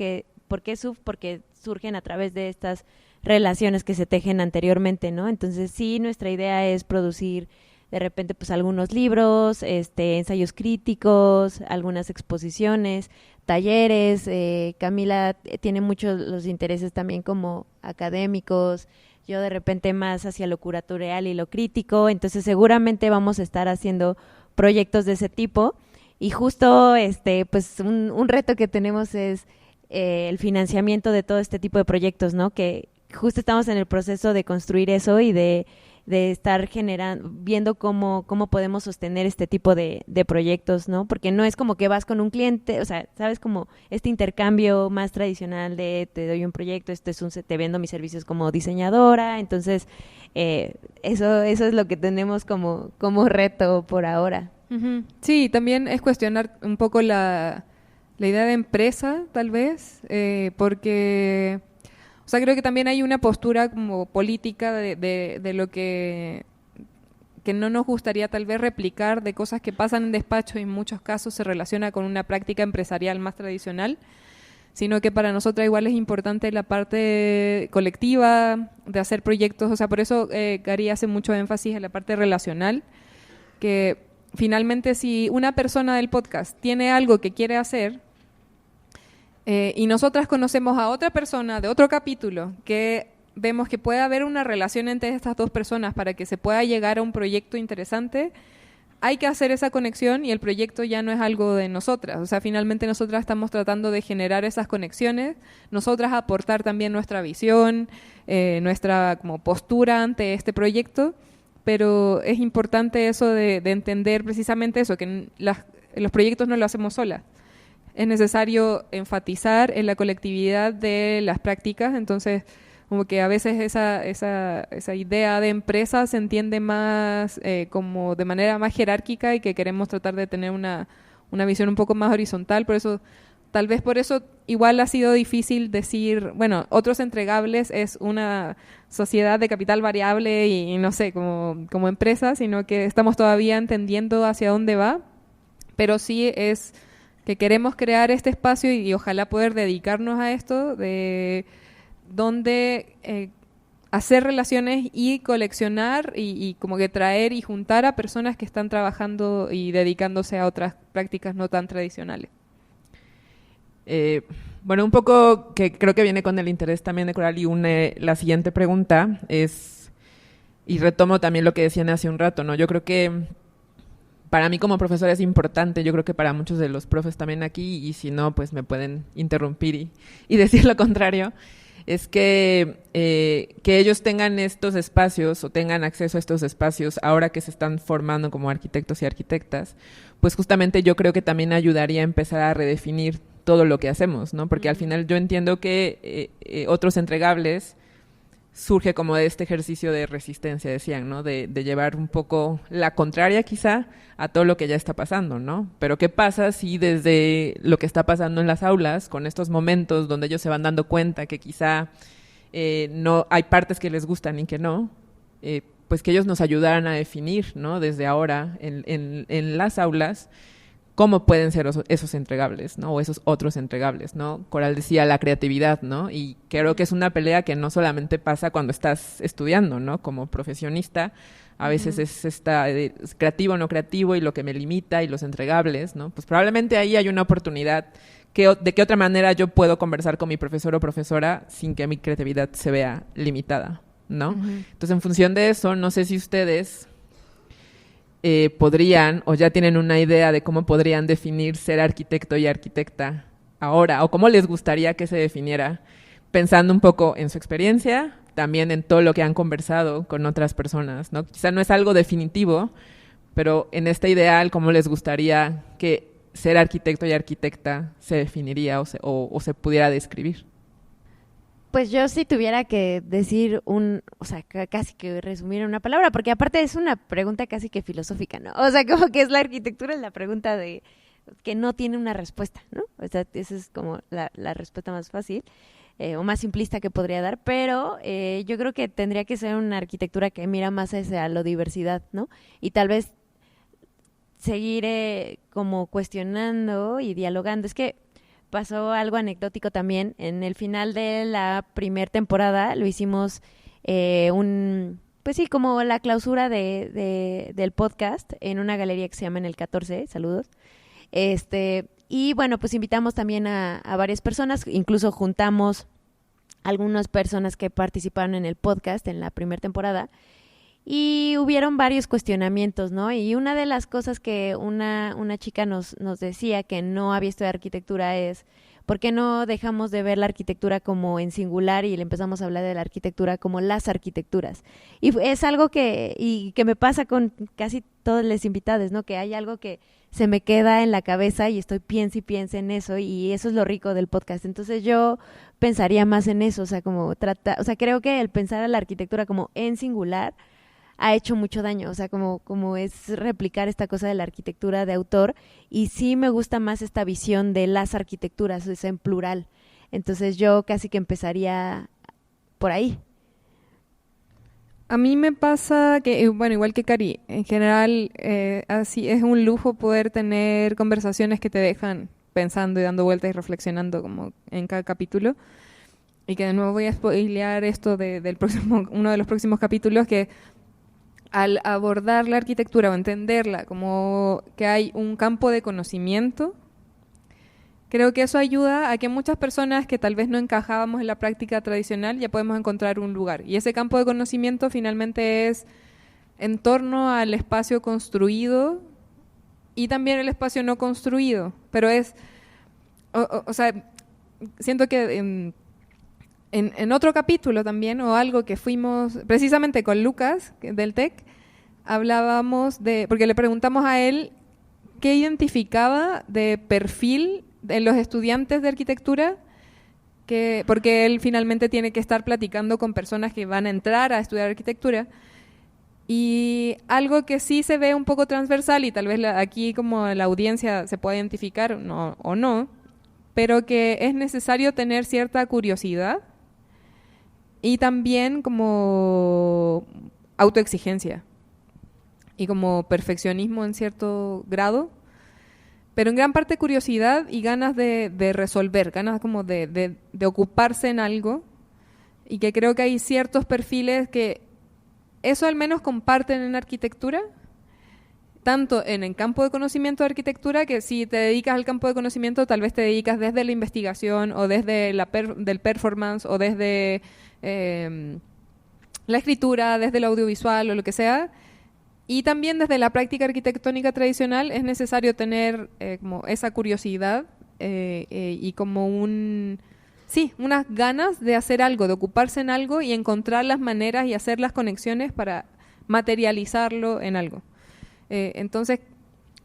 ¿Por qué sub? Porque surgen a través de estas relaciones que se tejen anteriormente, ¿no? Entonces sí, nuestra idea es producir de repente pues algunos libros, ensayos críticos, algunas exposiciones, talleres. Camila tiene muchos los intereses también como académicos, yo de repente más hacia lo curatorial y lo crítico, entonces seguramente vamos a estar haciendo proyectos de ese tipo y justo pues un reto que tenemos es el financiamiento de todo este tipo de proyectos, ¿no? Que justo estamos en el proceso de construir eso y de estar viendo cómo podemos sostener este tipo de proyectos, ¿no? Porque no es como que vas con un cliente, o sea, sabes, como este intercambio más tradicional de te doy un proyecto, te vendo mis servicios como diseñadora, entonces eso es lo que tenemos como reto por ahora. Uh-huh. Sí, también es cuestionar un poco la idea de empresa, tal vez, porque o sea, creo que también hay una postura como política de lo que no nos gustaría tal vez replicar, de cosas que pasan en despacho y en muchos casos se relaciona con una práctica empresarial más tradicional, sino que para nosotros igual es importante la parte colectiva, de hacer proyectos, o sea, por eso Gary hace mucho énfasis en la parte relacional, que finalmente si una persona del podcast tiene algo que quiere hacer, y nosotras conocemos a otra persona de otro capítulo que vemos que puede haber una relación entre estas dos personas para que se pueda llegar a un proyecto interesante, hay que hacer esa conexión y el proyecto ya no es algo de nosotras. O sea, finalmente nosotras estamos tratando de generar esas conexiones, nosotras aportar también nuestra visión, nuestra como postura ante este proyecto, pero es importante eso de entender precisamente eso, que los proyectos no lo hacemos solas. Es necesario enfatizar en la colectividad de las prácticas, entonces como que a veces esa idea de empresa se entiende más como de manera más jerárquica y que queremos tratar de tener una visión un poco más horizontal, tal vez por eso igual ha sido difícil decir, bueno, Otros Entregables es una sociedad de capital variable y no sé, como empresa, sino que estamos todavía entendiendo hacia dónde va, pero sí es que queremos crear este espacio y ojalá poder dedicarnos a esto, de donde hacer relaciones y coleccionar y como que traer y juntar a personas que están trabajando y dedicándose a otras prácticas no tan tradicionales. Bueno, un poco que creo que viene con el interés también de Coral y une la siguiente pregunta es, y retomo también lo que decían hace un rato, ¿no? Yo creo que para mí como profesora es importante, yo creo que para muchos de los profes también aquí, y si no, pues me pueden interrumpir y decir lo contrario, es que ellos tengan estos espacios o tengan acceso a estos espacios ahora que se están formando como arquitectos y arquitectas, pues justamente yo creo que también ayudaría a empezar a redefinir todo lo que hacemos, ¿no? Porque al final yo entiendo que otros entregables surge como de este ejercicio de resistencia, decían, ¿no? De llevar un poco la contraria quizá a todo lo que ya está pasando, ¿no? Pero ¿qué pasa si desde lo que está pasando en las aulas, con estos momentos donde ellos se van dando cuenta que quizá no hay partes que les gustan y que no, pues que ellos nos ayudaran a definir, ¿no? Desde ahora en las aulas cómo pueden ser esos entregables, ¿no? O esos otros entregables, ¿no? Coral decía la creatividad, ¿no? Y creo que es una pelea que no solamente pasa cuando estás estudiando, ¿no? Como profesionista, a veces es creativo o no creativo y lo que me limita y los entregables, ¿no? Pues probablemente ahí hay una oportunidad de qué otra manera yo puedo conversar con mi profesor o profesora sin que mi creatividad se vea limitada, ¿no? Entonces, en función de eso, no sé si ustedes podrían o ya tienen una idea de cómo podrían definir ser arquitecto y arquitecta ahora, o cómo les gustaría que se definiera, pensando un poco en su experiencia, también en todo lo que han conversado con otras personas, ¿no? Quizá no es algo definitivo, pero en este ideal, ¿cómo les gustaría que ser arquitecto y arquitecta se definiría o se pudiera describir? Pues yo si tuviera que decir o sea, casi que resumir en una palabra, porque aparte es una pregunta casi que filosófica, ¿no? O sea, como que es la arquitectura, es la pregunta de que no tiene una respuesta, ¿no? O sea, esa es como la respuesta más fácil o más simplista que podría dar, pero yo creo que tendría que ser una arquitectura que mira más hacia la diversidad, ¿no? Y tal vez seguir como cuestionando y dialogando. Es que pasó algo anecdótico también. En el final de la primera temporada lo hicimos pues sí, como la clausura del podcast en una galería que se llama En el 14, saludos. Y bueno, pues invitamos también a varias personas, incluso juntamos algunas personas que participaron en el podcast en la primera temporada y hubieron varios cuestionamientos, ¿no? Y una de las cosas que una chica nos decía que no había estudiado arquitectura es ¿por qué no dejamos de ver la arquitectura como en singular y le empezamos a hablar de la arquitectura como las arquitecturas? Y es algo que me pasa con casi todos los invitados, ¿no? Que hay algo que se me queda en la cabeza y estoy piense en eso y eso es lo rico del podcast. Entonces yo pensaría más en eso, o sea, creo que el pensar a la arquitectura como en singular ha hecho mucho daño, o sea, como es replicar esta cosa de la arquitectura de autor, y sí me gusta más esta visión de las arquitecturas, o sea, en plural. Entonces yo casi que empezaría por ahí. A mí me pasa que, bueno, igual que Cari, en general así es un lujo poder tener conversaciones que te dejan pensando y dando vueltas y reflexionando como en cada capítulo. Y que de nuevo voy a spoilear esto uno de los próximos capítulos, que al abordar la arquitectura o entenderla como que hay un campo de conocimiento, creo que eso ayuda a que muchas personas que tal vez no encajábamos en la práctica tradicional ya podemos encontrar un lugar. Y ese campo de conocimiento finalmente es en torno al espacio construido y también el espacio no construido. Pero o sea, siento que en otro capítulo también, o algo que fuimos, precisamente con Lucas, del TEC, hablábamos porque le preguntamos a él qué identificaba de perfil de los estudiantes de arquitectura, porque él finalmente tiene que estar platicando con personas que van a entrar a estudiar arquitectura, y algo que sí se ve un poco transversal, y tal vez aquí como la audiencia se puede identificar o no, pero que es necesario tener cierta curiosidad y también como autoexigencia y como perfeccionismo en cierto grado, pero en gran parte curiosidad y ganas de resolver, ganas como de ocuparse en algo y que creo que hay ciertos perfiles que eso al menos comparten en arquitectura, tanto en el campo de conocimiento de arquitectura, que si te dedicas al campo de conocimiento, tal vez te dedicas desde la investigación o desde del performance o desde la escritura, desde el audiovisual o lo que sea. Y también desde la práctica arquitectónica tradicional es necesario tener como esa curiosidad y como unas ganas de hacer algo, de ocuparse en algo y encontrar las maneras y hacer las conexiones para materializarlo en algo. Entonces,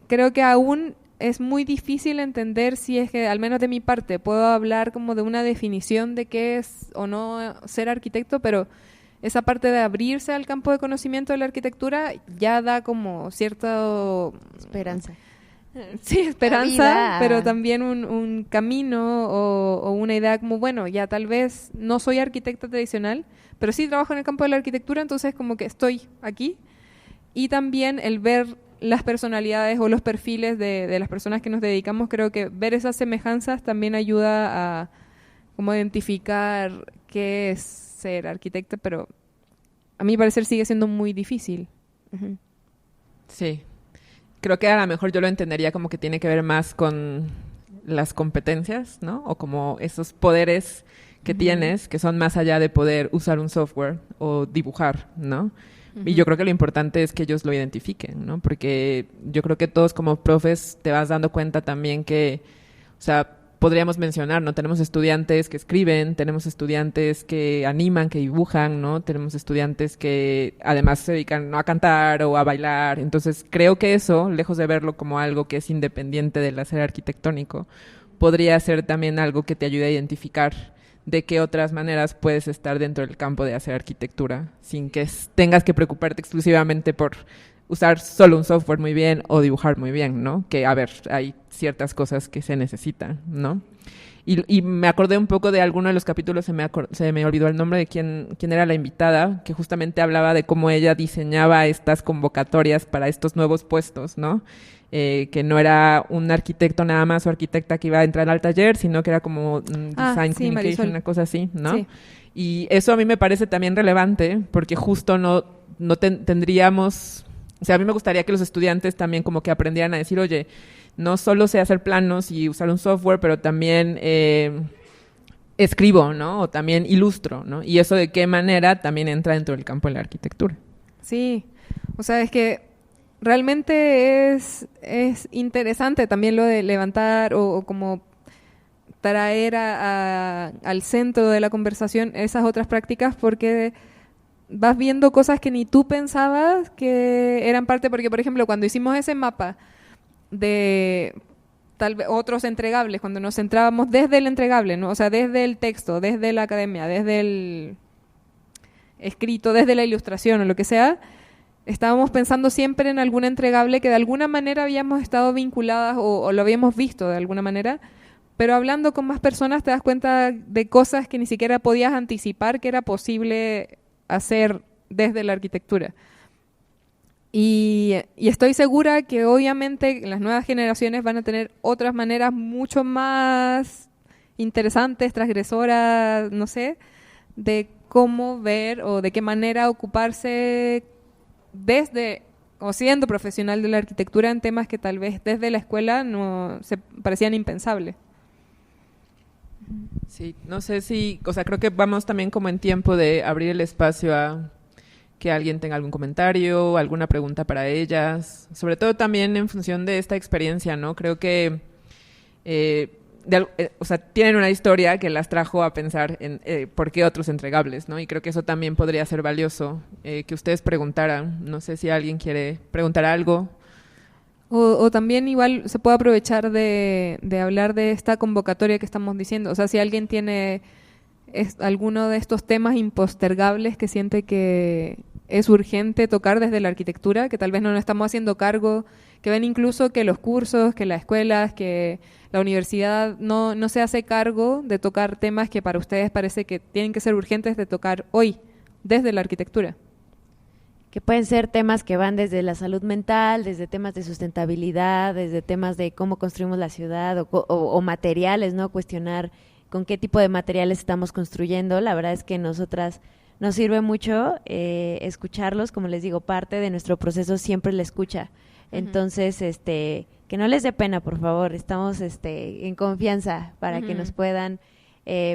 creo que aún es muy difícil entender si es que, al menos de mi parte, puedo hablar como de una definición de qué es o no ser arquitecto, pero esa parte de abrirse al campo de conocimiento de la arquitectura ya da como cierta esperanza. Sí, esperanza, pero también un camino o una idea como, bueno, ya tal vez no soy arquitecta tradicional, pero sí trabajo en el campo de la arquitectura, entonces como que estoy aquí. Y también el ver las personalidades o los perfiles de las personas que nos dedicamos, creo que ver esas semejanzas también ayuda a como identificar qué es ser arquitecta, pero a mi parecer sigue siendo muy difícil. Uh-huh. Sí. Creo que a lo mejor yo lo entendería como que tiene que ver más con las competencias, ¿no? O como esos poderes que tienes, que son más allá de poder usar un software o dibujar, ¿no? Y yo creo que lo importante es que ellos lo identifiquen, ¿no? Porque yo creo que todos como profes te vas dando cuenta también que, o sea, podríamos mencionar, ¿no? Tenemos estudiantes que escriben, tenemos estudiantes que animan, que dibujan, ¿no? Tenemos estudiantes que además se dedican, ¿no?, a cantar o a bailar. Entonces, creo que eso, lejos de verlo como algo que es independiente del hacer arquitectónico, podría ser también algo que te ayude a identificar de qué otras maneras puedes estar dentro del campo de hacer arquitectura sin que tengas que preocuparte exclusivamente por usar solo un software muy bien o dibujar muy bien, ¿no? Que, a ver, hay ciertas cosas que se necesitan, ¿no? Y me acordé un poco de alguno de los capítulos, se me olvidó el nombre de quién era la invitada, que justamente hablaba de cómo ella diseñaba estas convocatorias para estos nuevos puestos, ¿no? Que no era un arquitecto nada más o arquitecta que iba a entrar al taller, sino que era como design communication, Marisol, una cosa así, ¿no? Sí. Y eso a mí me parece también relevante, porque justo no tendríamos... O sea, a mí me gustaría que los estudiantes también como que aprendieran a decir, oye, no solo sé hacer planos y usar un software, pero también escribo, ¿no? O también ilustro, ¿no? Y eso de qué manera también entra dentro del campo de la arquitectura. Sí, o sea, es que realmente es interesante también lo de levantar o como traer al centro de la conversación esas otras prácticas, porque vas viendo cosas que ni tú pensabas que eran parte, porque por ejemplo cuando hicimos ese mapa de tal vez otros entregables, cuando nos centrábamos desde el entregable, ¿no? O sea, desde el texto, desde la academia, desde el escrito, desde la ilustración o lo que sea, estábamos pensando siempre en algún entregable que de alguna manera habíamos estado vinculadas o lo habíamos visto de alguna manera, pero hablando con más personas te das cuenta de cosas que ni siquiera podías anticipar que era posible hacer desde la arquitectura. Y estoy segura que obviamente las nuevas generaciones van a tener otras maneras mucho más interesantes, transgresoras, no sé, de cómo ver o de qué manera ocuparse desde o siendo profesional de la arquitectura en temas que tal vez desde la escuela no se parecían impensables. Sí, no sé si, o sea, creo que vamos también como en tiempo de abrir el espacio a que alguien tenga algún comentario, alguna pregunta para ellas, sobre todo también en función de esta experiencia, ¿no? Creo que, o sea, tienen una historia que las trajo a pensar en por qué otros entregables, ¿no? Y creo que eso también podría ser valioso, que ustedes preguntaran. No sé si alguien quiere preguntar algo. O también igual se puede aprovechar de hablar de esta convocatoria que estamos diciendo. O sea, si alguien tiene alguno de estos temas impostergables que siente que es urgente tocar desde la arquitectura, que tal vez no nos estamos haciendo cargo, que ven incluso que los cursos, que las escuelas, que la universidad no se hace cargo de tocar temas que para ustedes parece que tienen que ser urgentes de tocar hoy, desde la arquitectura. Que pueden ser temas que van desde la salud mental, desde temas de sustentabilidad, desde temas de cómo construimos la ciudad o materiales, ¿no? Cuestionar con qué tipo de materiales estamos construyendo. La verdad es que nosotras nos sirve mucho escucharlos, como les digo, parte de nuestro proceso siempre la escucha. Entonces, que no les dé pena, por favor, estamos en confianza para que nos puedan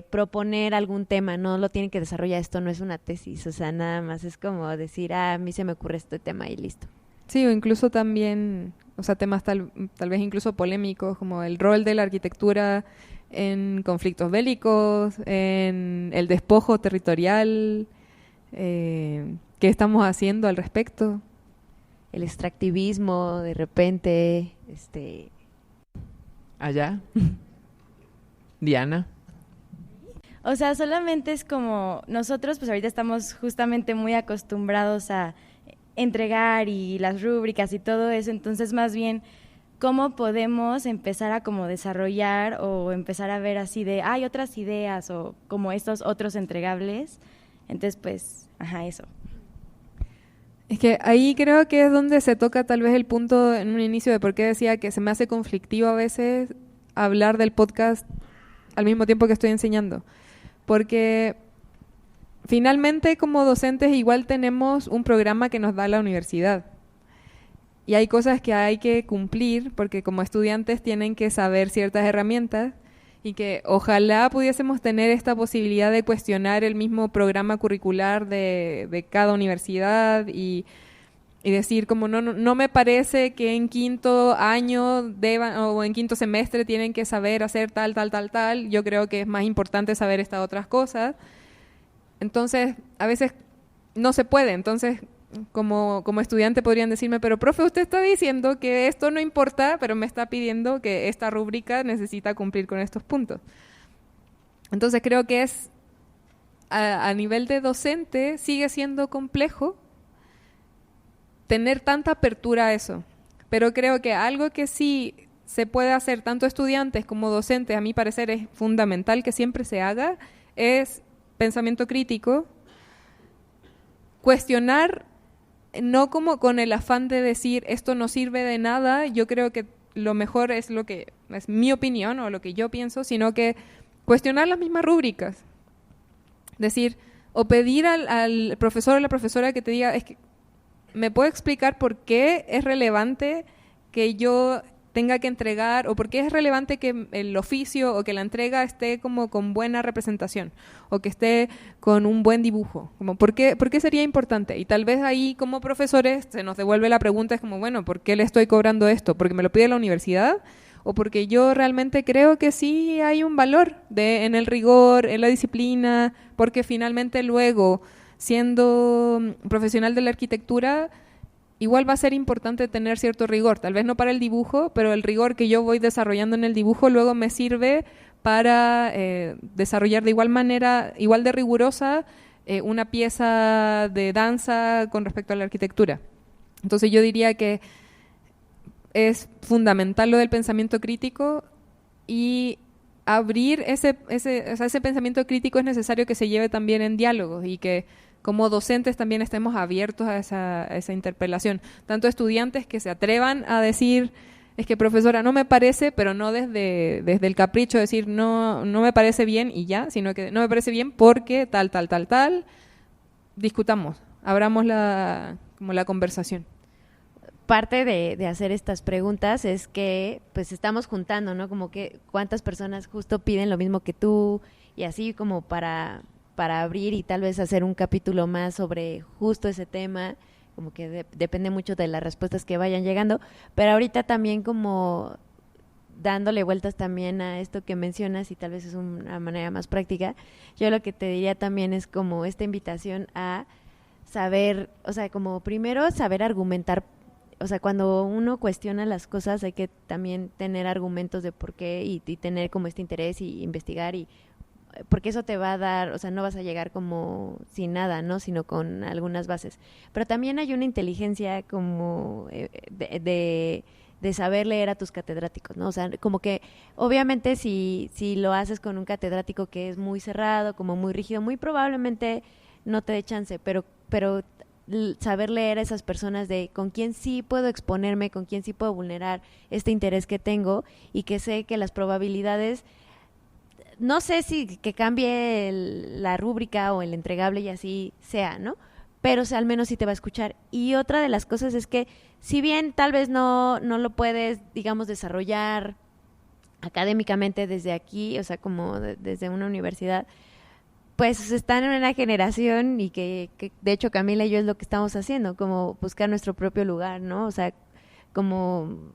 proponer algún tema, no lo tienen que desarrollar, esto no es una tesis, o sea, nada más es como decir, a mí se me ocurre este tema y listo. Sí, o incluso también, o sea, temas tal vez incluso polémicos, como el rol de la arquitectura en conflictos bélicos, en el despojo territorial, ¿qué estamos haciendo al respecto? El extractivismo, de repente, Allá. Diana. O sea, solamente es como nosotros, pues ahorita estamos justamente muy acostumbrados a entregar y las rúbricas y todo eso, entonces más bien, ¿cómo podemos empezar a como desarrollar o empezar a ver así de, hay otras ideas o como estos otros entregables? Entonces, pues, eso. Es que ahí creo que es donde se toca tal vez el punto en un inicio de por qué decía que se me hace conflictivo a veces hablar del podcast al mismo tiempo que estoy enseñando. Porque finalmente como docentes igual tenemos un programa que nos da la universidad. Y hay cosas que hay que cumplir porque como estudiantes tienen que saber ciertas herramientas y que ojalá pudiésemos tener esta posibilidad de cuestionar el mismo programa curricular de cada universidad y decir como no me parece que en quinto año deban o en quinto semestre tienen que saber hacer tal, yo creo que es más importante saber estas otras cosas. Entonces, a veces no se puede, entonces como estudiante podrían decirme, pero profe, usted está diciendo que esto no importa, pero me está pidiendo que esta rúbrica necesita cumplir con estos puntos. Entonces creo que es, a nivel de docente, sigue siendo complejo tener tanta apertura a eso. Pero creo que algo que sí se puede hacer, tanto estudiantes como docentes, a mi parecer es fundamental que siempre se haga, es pensamiento crítico, cuestionar no como con el afán de decir esto no sirve de nada, yo creo que lo mejor es lo que es mi opinión o lo que yo pienso, sino que cuestionar las mismas rúbricas. Decir, o pedir al profesor o la profesora que te diga, es que ¿me puede explicar por qué es relevante que yo tenga que entregar o por qué es relevante que el oficio o que la entrega esté como con buena representación o que esté con un buen dibujo? Como ¿por qué sería importante? Y tal vez ahí como profesores se nos devuelve la pregunta, es como, bueno, ¿por qué le estoy cobrando esto? ¿Porque me lo pide la universidad? ¿O porque yo realmente creo que sí hay un valor en el rigor, en la disciplina? Porque finalmente luego, siendo profesional de la arquitectura, igual va a ser importante tener cierto rigor, tal vez no para el dibujo, pero el rigor que yo voy desarrollando en el dibujo luego me sirve para desarrollar de igual manera, igual de rigurosa, una pieza de danza con respecto a la arquitectura. Entonces yo diría que es fundamental lo del pensamiento crítico y abrir ese pensamiento crítico es necesario que se lleve también en diálogos y que como docentes también estemos abiertos a esa interpelación. Tanto estudiantes que se atrevan a decir, es que profesora, no me parece, pero no desde el capricho de decir no me parece bien y ya, sino que no me parece bien porque tal, discutamos, abramos la conversación. Parte de hacer estas preguntas es que pues estamos juntando, ¿no? Como que cuántas personas justo piden lo mismo que tú y así como para abrir y tal vez hacer un capítulo más sobre justo ese tema, como que depende mucho de las respuestas que vayan llegando, pero ahorita también como dándole vueltas también a esto que mencionas y tal vez es una manera más práctica, yo lo que te diría también es como esta invitación a saber, o sea, como primero saber argumentar, o sea, cuando uno cuestiona las cosas hay que también tener argumentos de por qué y tener como este interés y investigar y porque eso te va a dar, o sea, no vas a llegar como sin nada, ¿no? Sino con algunas bases. Pero también hay una inteligencia como de saber leer a tus catedráticos, ¿no? O sea, como que obviamente si lo haces con un catedrático que es muy cerrado, como muy rígido, muy probablemente no te dé chance, pero saber leer a esas personas de con quién sí puedo exponerme, con quién sí puedo vulnerar este interés que tengo y que sé que las probabilidades no sé si que cambie la rúbrica o el entregable y así sea, ¿no? Pero al menos sí te va a escuchar. Y otra de las cosas es que, si bien tal vez no lo puedes, digamos, desarrollar académicamente desde aquí, o sea, como desde una universidad, pues están en una generación y que de hecho Camila y yo es lo que estamos haciendo, como buscar nuestro propio lugar, ¿no? O sea, como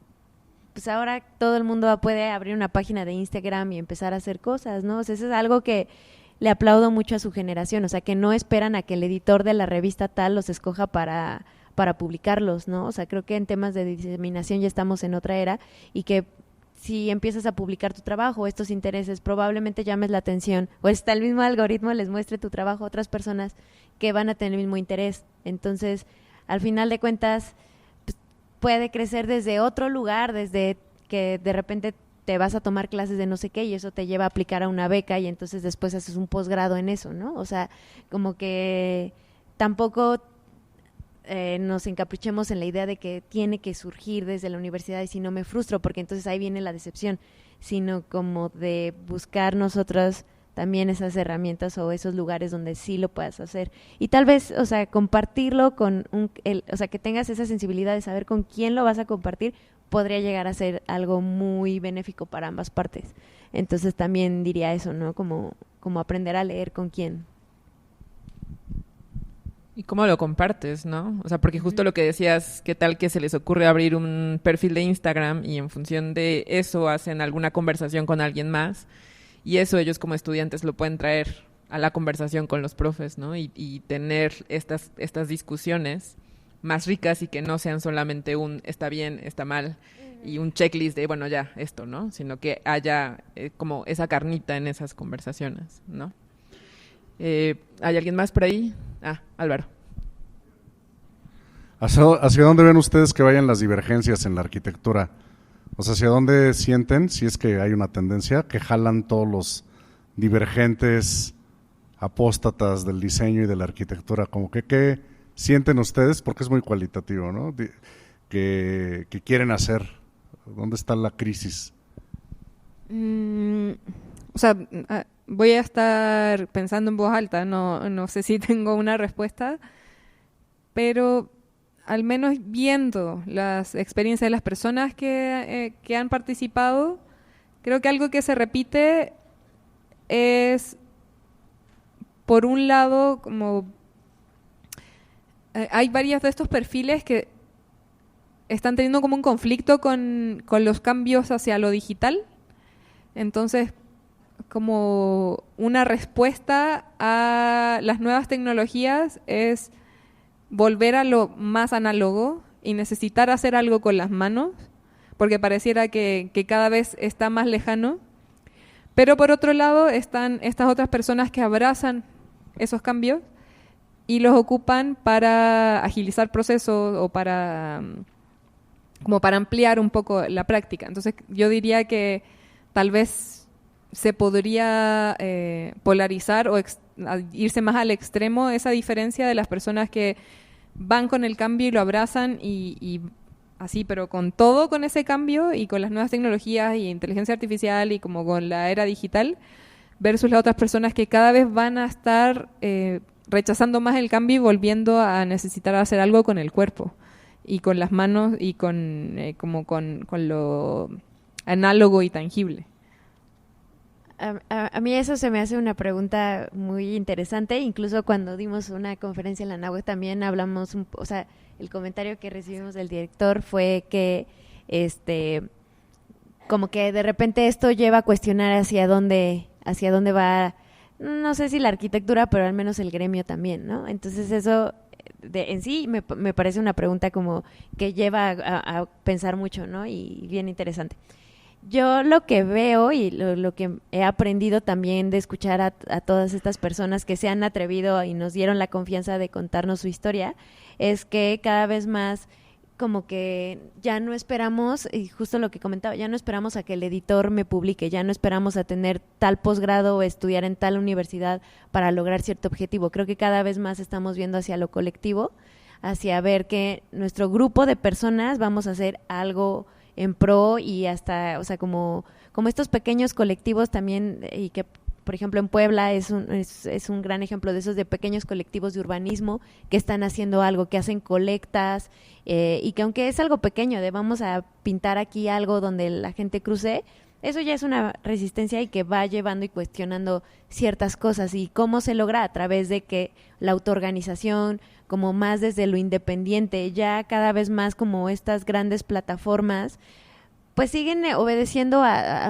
pues ahora todo el mundo puede abrir una página de Instagram y empezar a hacer cosas, ¿no? O sea, eso es algo que le aplaudo mucho a su generación, o sea, que no esperan a que el editor de la revista tal los escoja para publicarlos, ¿no? O sea, creo que en temas de diseminación ya estamos en otra era y que si empiezas a publicar tu trabajo, estos intereses, probablemente llames la atención o hasta el mismo algoritmo les muestre tu trabajo a otras personas que van a tener el mismo interés. Entonces, al final de cuentas, pues, puede crecer desde otro lugar, desde que de repente te vas a tomar clases de no sé qué y eso te lleva a aplicar a una beca y entonces después haces un posgrado en eso, ¿no? O sea, como que tampoco nos encaprichemos en la idea de que tiene que surgir desde la universidad y si no me frustro, porque entonces ahí viene la decepción, sino como de buscar nosotros también esas herramientas o esos lugares donde sí lo puedas hacer. Y tal vez, o sea, compartirlo con o sea, que tengas esa sensibilidad de saber con quién lo vas a compartir, podría llegar a ser algo muy benéfico para ambas partes. Entonces también diría eso, ¿no? Como aprender a leer con quién. ¿Y cómo lo compartes, no? O sea, porque justo lo que decías, ¿qué tal que se les ocurre abrir un perfil de Instagram y en función de eso hacen alguna conversación con alguien más? Y eso ellos como estudiantes lo pueden traer a la conversación con los profes, ¿no? Y tener estas discusiones más ricas y que no sean solamente un está bien, está mal y un checklist de, bueno, ya, esto, ¿no? Sino que haya como esa carnita en esas conversaciones, ¿no? ¿Hay alguien más por ahí? Álvaro. ¿Hacia dónde ven ustedes que vayan las divergencias en la arquitectura? O sea, ¿hacia dónde sienten, si es que hay una tendencia, que jalan todos los divergentes apóstatas del diseño y de la arquitectura? Como que, ¿qué sienten ustedes? Porque es muy cualitativo, ¿no? Que quieren hacer. ¿Dónde está la crisis? O sea, voy a estar pensando en voz alta, no sé si tengo una respuesta, pero al menos viendo las experiencias de las personas que han participado, creo que algo que se repite es, por un lado, como hay varios de estos perfiles que están teniendo como un conflicto con los cambios hacia lo digital. Entonces, como una respuesta a las nuevas tecnologías es volver a lo más análogo y necesitar hacer algo con las manos, porque pareciera que cada vez está más lejano. Pero por otro lado están estas otras personas que abrazan esos cambios y los ocupan para agilizar procesos o para ampliar un poco la práctica. Entonces yo diría que tal vez se podría polarizar o irse más al extremo esa diferencia de las personas que van con el cambio y lo abrazan y así, pero con todo, con ese cambio y con las nuevas tecnologías y inteligencia artificial y como con la era digital, versus las otras personas que cada vez van a estar rechazando más el cambio y volviendo a necesitar hacer algo con el cuerpo y con las manos y con lo análogo y tangible. A mí eso se me hace una pregunta muy interesante. Incluso cuando dimos una conferencia en la NAHUAC también hablamos, o sea, el comentario que recibimos del director fue que como que de repente esto lleva a cuestionar hacia dónde va, no sé si la arquitectura, pero al menos el gremio también, ¿no? Entonces eso en sí me parece una pregunta como que lleva a pensar mucho, ¿no? Y bien interesante. Yo lo que veo y lo que he aprendido también de escuchar a todas estas personas que se han atrevido y nos dieron la confianza de contarnos su historia, es que cada vez más como que ya no esperamos, y justo lo que comentaba, ya no esperamos a que el editor me publique, ya no esperamos a tener tal posgrado o estudiar en tal universidad para lograr cierto objetivo. Creo que cada vez más estamos viendo hacia lo colectivo, hacia ver que nuestro grupo de personas vamos a hacer algo en pro y hasta, o sea, como estos pequeños colectivos también, y que por ejemplo en Puebla es un gran ejemplo de esos, de pequeños colectivos de urbanismo que están haciendo algo, que hacen colectas, y que aunque es algo pequeño, de vamos a pintar aquí algo donde la gente cruce, eso ya es una resistencia y que va llevando y cuestionando ciertas cosas. ¿Y cómo se logra? A través de que la autoorganización, como más desde lo independiente, ya cada vez más como estas grandes plataformas, pues siguen obedeciendo a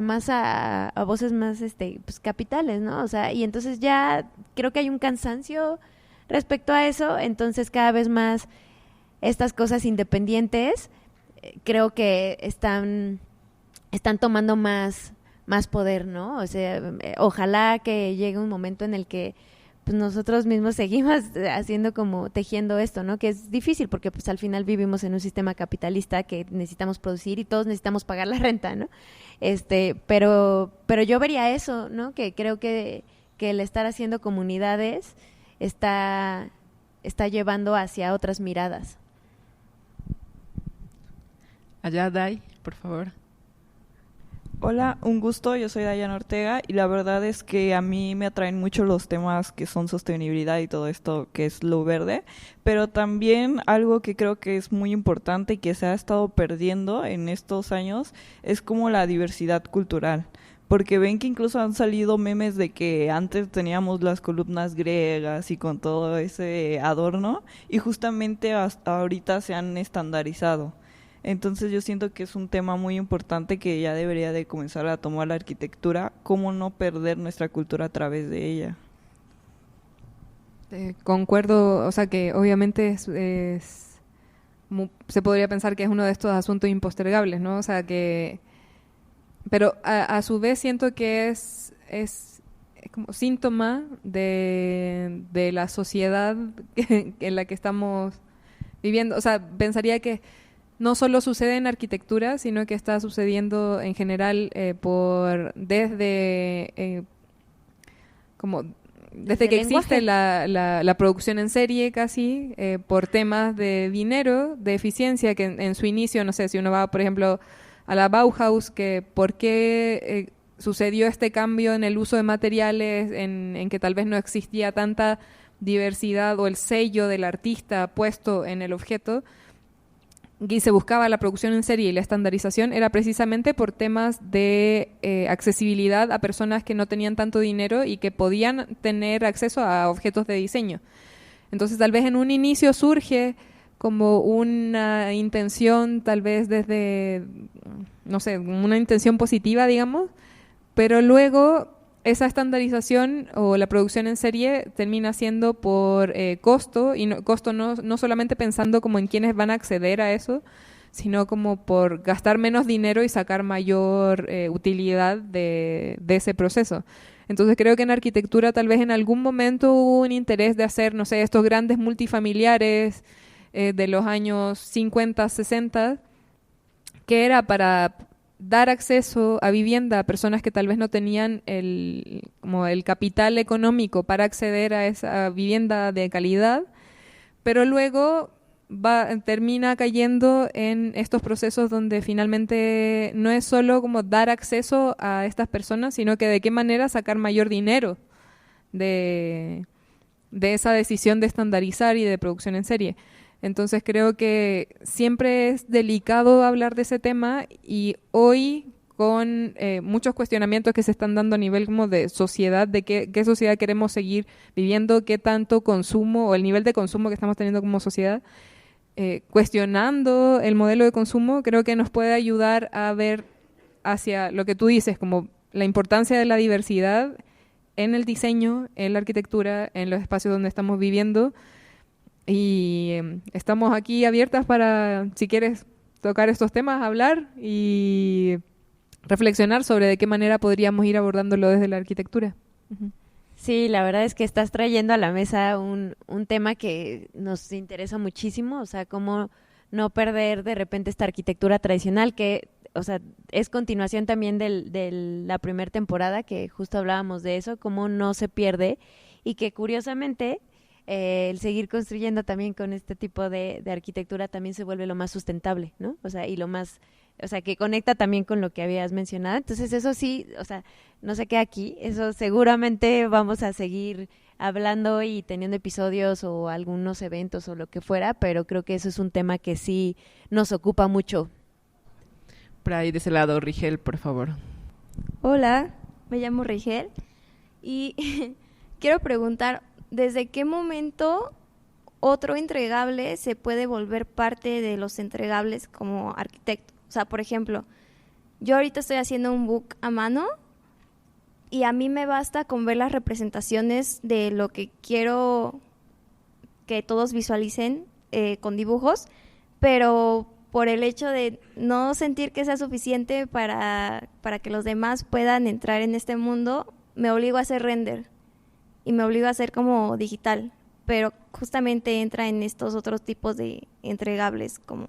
voces más pues capitales, ¿no? O sea, y entonces ya creo que hay un cansancio respecto a eso, entonces cada vez más estas cosas independientes creo que están tomando más poder, ¿no? O sea, ojalá que llegue un momento en el que pues nosotros mismos seguimos haciendo como tejiendo esto, ¿no? Que es difícil porque pues al final vivimos en un sistema capitalista que necesitamos producir y todos necesitamos pagar la renta, ¿no? Pero yo vería eso, ¿no? Que creo que el estar haciendo comunidades está llevando hacia otras miradas. Allá, Day, por favor. Hola, un gusto, yo soy Dayana Ortega y la verdad es que a mí me atraen mucho los temas que son sostenibilidad y todo esto que es lo verde, pero también algo que creo que es muy importante y que se ha estado perdiendo en estos años es como la diversidad cultural. Porque ven que incluso han salido memes de que antes teníamos las columnas griegas y con todo ese adorno y justamente hasta ahorita se han estandarizado. Entonces yo siento que es un tema muy importante que ya debería de comenzar a tomar la arquitectura, cómo no perder nuestra cultura a través de ella. Concuerdo, o sea que obviamente se podría pensar que es uno de estos asuntos impostergables, ¿no? O sea que, pero a su vez siento que es como síntoma de la sociedad en la que estamos viviendo. O sea, pensaría que no solo sucede en arquitectura, sino que está sucediendo en general desde que existe la producción en serie casi, por temas de dinero, de eficiencia, que en su inicio, no sé, si uno va, por ejemplo, a la Bauhaus, que por qué sucedió este cambio en el uso de materiales, en que tal vez no existía tanta diversidad o el sello del artista puesto en el objeto, y se buscaba la producción en serie y la estandarización, era precisamente por temas de accesibilidad a personas que no tenían tanto dinero y que podían tener acceso a objetos de diseño. Entonces tal vez en un inicio surge como una intención, tal vez desde, no sé, una intención positiva, digamos, pero luego esa estandarización o la producción en serie termina siendo por costo, y costo no solamente pensando como en quiénes van a acceder a eso, sino como por gastar menos dinero y sacar mayor utilidad de ese proceso. Entonces creo que en arquitectura tal vez en algún momento hubo un interés de hacer, no sé, estos grandes multifamiliares de los años 50, 60, que era para dar acceso a vivienda a personas que tal vez no tenían el capital económico para acceder a esa vivienda de calidad, pero luego termina cayendo en estos procesos donde finalmente no es solo como dar acceso a estas personas, sino que de qué manera sacar mayor dinero de esa decisión de estandarizar y de producción en serie. Entonces creo que siempre es delicado hablar de ese tema, y hoy con muchos cuestionamientos que se están dando a nivel como de sociedad, de qué sociedad queremos seguir viviendo, qué tanto consumo o el nivel de consumo que estamos teniendo como sociedad, cuestionando el modelo de consumo, creo que nos puede ayudar a ver hacia lo que tú dices, como la importancia de la diversidad en el diseño, en la arquitectura, en los espacios donde estamos viviendo. Y estamos aquí abiertas para, si quieres tocar estos temas, hablar y reflexionar sobre de qué manera podríamos ir abordándolo desde la arquitectura. Uh-huh. Sí, la verdad es que estás trayendo a la mesa un tema que nos interesa muchísimo, o sea, cómo no perder de repente esta arquitectura tradicional que, o sea, es continuación también de la primera temporada, que justo hablábamos de eso, cómo no se pierde, y que curiosamente el seguir construyendo también con este tipo de arquitectura también se vuelve lo más sustentable, ¿no? O sea, y lo más o sea, que conecta también con lo que habías mencionado. Entonces eso sí, o sea, no se queda aquí, eso seguramente vamos a seguir hablando y teniendo episodios o algunos eventos o lo que fuera, pero creo que eso es un tema que sí nos ocupa mucho. Por ahí de ese lado, Rigel, por favor. Hola, me llamo Rigel y quiero preguntar, ¿desde qué momento otro entregable se puede volver parte de los entregables como arquitecto? O sea, por ejemplo, yo ahorita estoy haciendo un book a mano y a mí me basta con ver las representaciones de lo que quiero que todos visualicen con dibujos, pero por el hecho de no sentir que sea suficiente para que los demás puedan entrar en este mundo, me obligo a hacer render y me obligo a hacer como digital, pero justamente entra en estos otros tipos de entregables, como